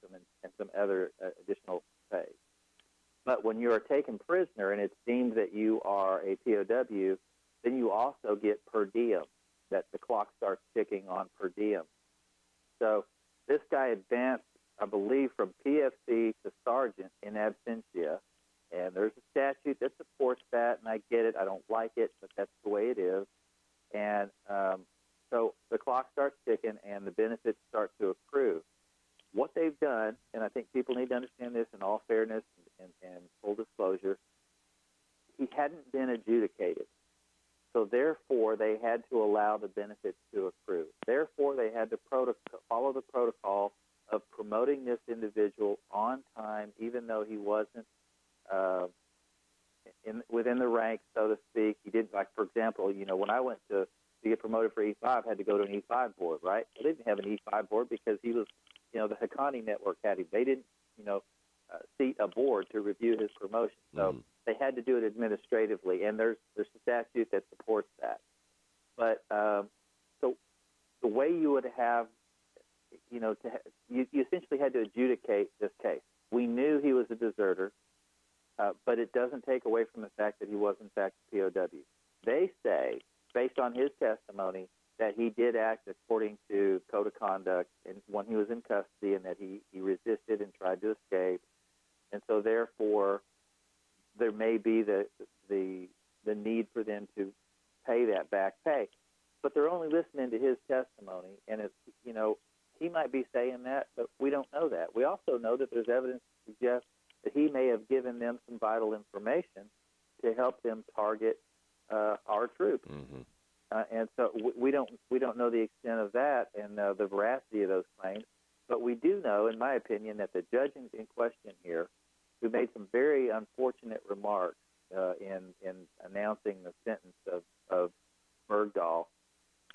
some other additional pay. But when you are taken prisoner and it's deemed that you are a POW, then you also get per diem, that the clock starts ticking on per diem. So this guy advanced, I believe, from PFC to sergeant in absentia, and there's a statute that supports that, and I get it. I don't like it, but that's the way it is. And so the clock starts ticking, and the benefits start to accrue. What they've done, and I think people need to understand this in all fairness and full disclosure, he hadn't been adjudicated. So therefore, they had to allow the benefits to accrue. Therefore, they had to follow the protocol of promoting this individual on time, even though he wasn't within the ranks, so to speak. He didn't, like, for example, you know, when I went to get promoted for E5, I had to go to an E5 board, right? I didn't have an E5 board because he was, you know, the Haqqani Network had him. They didn't, you know, seat a board to review his promotion. So they had to do it administratively, and there's a statute that supports that. But so the way you would have, you know, you essentially had to adjudicate this case. We knew he was a deserter, but it doesn't take away from the fact that he was, in fact, a POW. They say, based on his testimony, that he did act according to code of conduct when he was in custody, and that he resisted and tried to escape. And so, therefore, there may be the need for them to pay that back pay. But they're only listening to his testimony, and it's, you know, he might be saying that, but we don't know that. We also know that there's evidence to suggest that he may have given them some vital information to help them target our troops. And so we don't know the extent of that and the veracity of those claims. But we do know, in my opinion, that the judge in question here, who made some very unfortunate remarks in announcing the sentence of Bergdahl,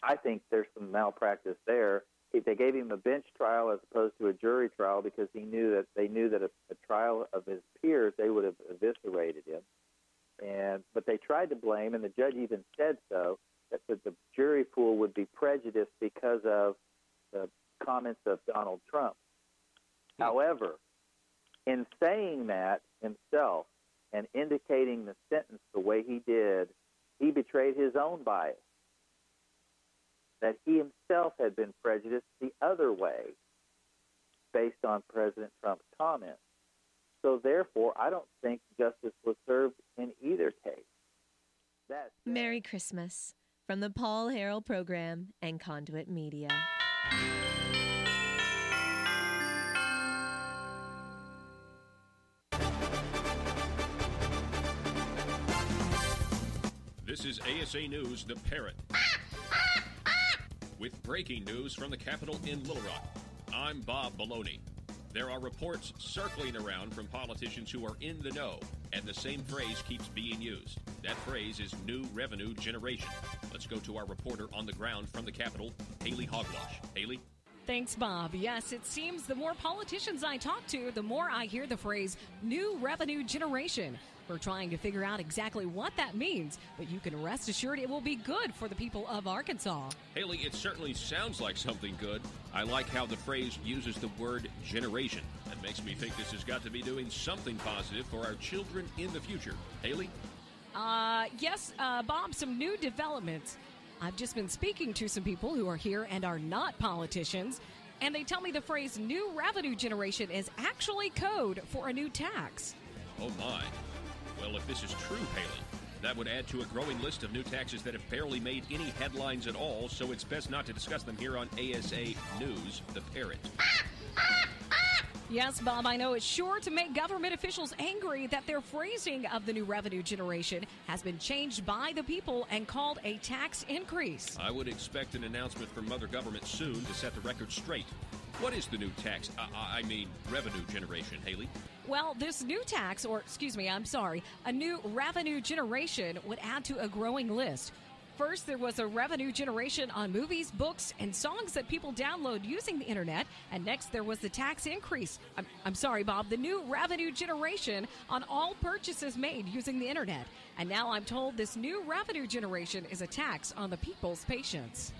I think there's some malpractice there. They gave him a bench trial as opposed to a jury trial because they knew that a trial of his peers, they would have eviscerated him. But they tried to blame, and the judge even said so, that the jury pool would be prejudiced because of the comments of Donald Trump. However, in saying that himself and indicating the sentence the way he did, he betrayed his own bias, that he himself had been prejudiced the other way based on President Trump's comments. So therefore, I don't think justice was served in either case. Merry Christmas from the Paul Harrell Program and Conduit Media. This is ASA News, The Parrot. With breaking news from the Capitol in Little Rock. I'm Bob Maloney. There are reports circling around from politicians who are in the know, and the same phrase keeps being used. That phrase is new revenue generation. Let's go to our reporter on the ground from the Capitol, Haley Hogwash. Haley? Thanks, Bob. Yes, it seems the more politicians I talk to, the more I hear the phrase new revenue generation. We're trying to figure out exactly what that means, but you can rest assured it will be good for the people of Arkansas. Haley, it certainly sounds like something good. I like how the phrase uses the word generation. That makes me think this has got to be doing something positive for our children in the future. Haley? Yes, Bob, some new developments. I've just been speaking to some people who are here and are not politicians, and they tell me the phrase new revenue generation is actually code for a new tax. Oh, my. Well, if this is true, Haley, that would add to a growing list of new taxes that have barely made any headlines at all, so it's best not to discuss them here on ASA News, The Parrot. Yes, Bob, I know it's sure to make government officials angry that their phrasing of the new revenue generation has been changed by the people and called a tax increase. I would expect an announcement from Mother Government soon to set the record straight. What is the new tax? Revenue generation, Haley? Well, this new tax, a new revenue generation would add to a growing list. First, there was a revenue generation on movies, books, and songs that people download using the internet. And next, there was the tax increase. I'm sorry, Bob, the new revenue generation on all purchases made using the internet. And now I'm told this new revenue generation is a tax on the people's patience.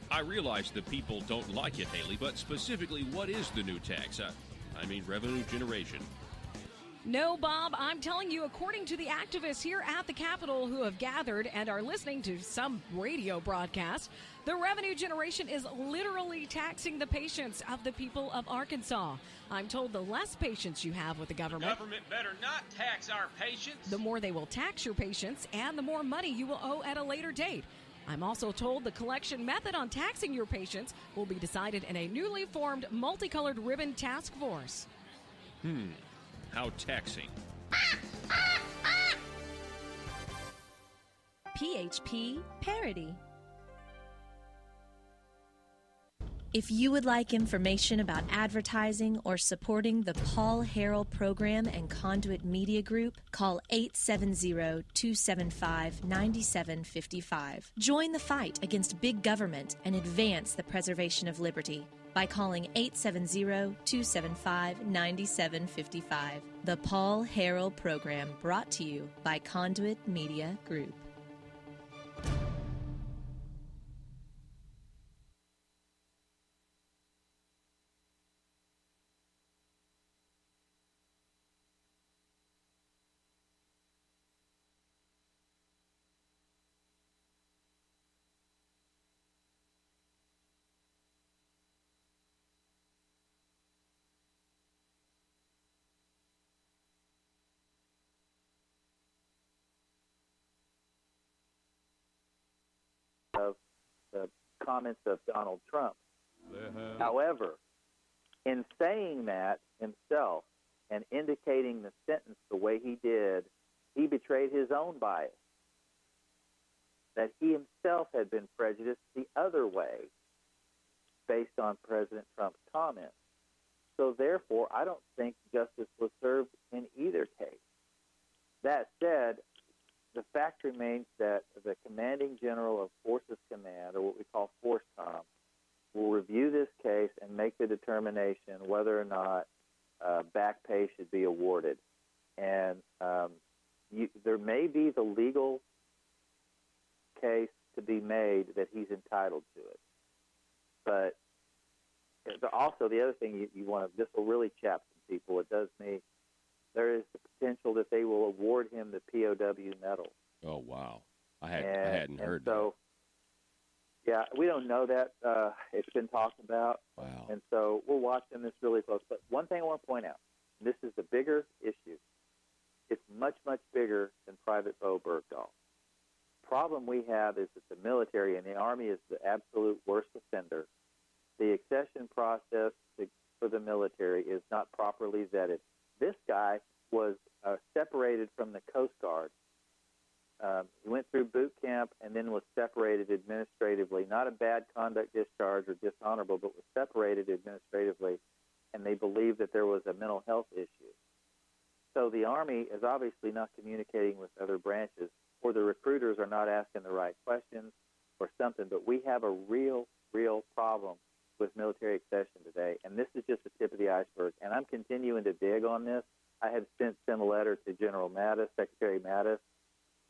I realize the people don't like it, Haley, but specifically, what is the new tax? Revenue generation. No, Bob, I'm telling you, according to the activists here at the Capitol who have gathered and are listening to some radio broadcast, the revenue generation is literally taxing the patience of the people of Arkansas. I'm told the less patience you have with the government, The government better not tax our patience. the more they will tax your patience and the more money you will owe at a later date. I'm also told the collection method on taxing your patients will be decided in a newly formed multicolored ribbon task force. How taxing. PHP Parody. If you would like information about advertising or supporting the Paul Harrell Program and Conduit Media Group, call 870-275-9755. Join the fight against big government and advance the preservation of liberty by calling 870-275-9755. The Paul Harrell Program, brought to you by Conduit Media Group. Of the comments of Donald Trump. However, in saying that himself and indicating the sentence the way he did, he betrayed his own bias, that he himself had been prejudiced the other way based on President Trump's comments. So therefore, I don't think justice was served in either case. That said, the fact remains that the commanding general of Forces Command, or what we call FORSCOM, will review this case and make the determination whether or not back pay should be awarded. And there may be the legal case to be made that he's entitled to it. But also, the other thing you want to, this will really chap some people. It does me. There is the potential that they will award him the POW medal. Oh, wow. I hadn't heard that. Yeah, we don't know that. It's been talked about. Wow. And so we're watching this really close. But one thing I want to point out, and this is the bigger issue. It's much, much bigger than Private Bo Bergdahl. Problem we have is that the military and the Army is the absolute worst offender. The accession process for the military is not properly vetted. This guy was separated from the Coast Guard. He went through boot camp and then was separated administratively. Not a bad conduct discharge or dishonorable, but was separated administratively, and they believed that there was a mental health issue. So the Army is obviously not communicating with other branches, or the recruiters are not asking the right questions or something, but we have a real problem with military accession today, and this is just the tip of the iceberg, and I'm continuing to dig on this. I have sent a letter to General Mattis, Secretary Mattis,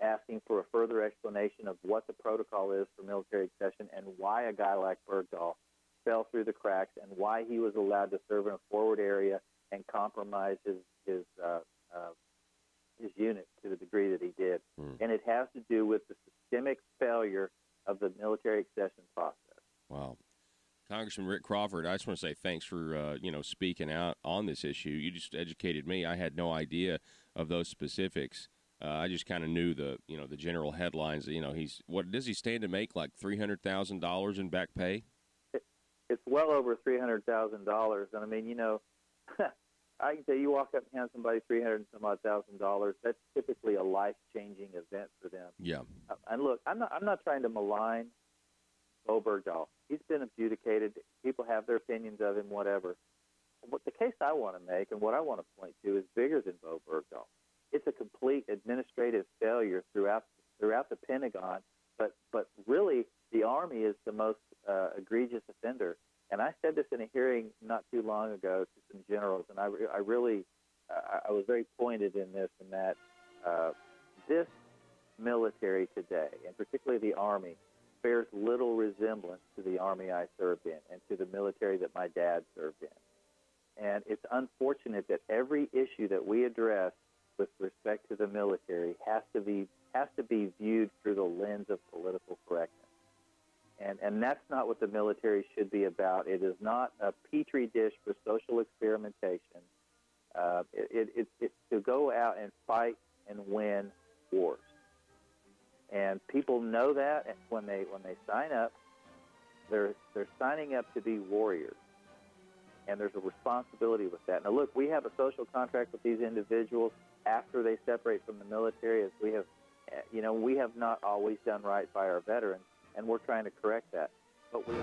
asking for a further explanation of what the protocol is for military accession and why a guy like Bergdahl fell through the cracks and why he was allowed to serve in a forward area and compromise his unit to the degree that he did. And it has to do with the systemic failure of the military accession process. Wow. Congressman Rick Crawford, I just want to say thanks for speaking out on this issue. You just educated me. I had no idea of those specifics. I just kind of knew the general headlines. What does he stand to make, like $300,000 in back pay? It's well over $300,000, and I mean, I can tell you walk up and hand somebody $300,000. That's typically a life-changing event for them. Yeah. And look, I'm not trying to malign Bo Bergdahl. He's been adjudicated. People have their opinions of him, whatever. What the case I want to make and what I want to point to is bigger than Bo Bergdahl. It's a complete administrative failure throughout the Pentagon, but really the Army is the most egregious offender. And I said this in a hearing not too long ago to some generals, and I was very pointed in this, in that this military today, and particularly the Army, bears little resemblance to the Army I served in and to the military that my dad served in. And it's unfortunate that every issue that we address with respect to the military has to be viewed through the lens of political correctness. And that's not what the military should be about. It is not a petri dish for social experimentation. It's to go out and fight and win wars. And people know that, and when they sign up, they're signing up to be warriors. And there's a responsibility with that. Now, look, we have a social contract with these individuals after they separate from the military, as we have not always done right by our veterans, and we're trying to correct that. But we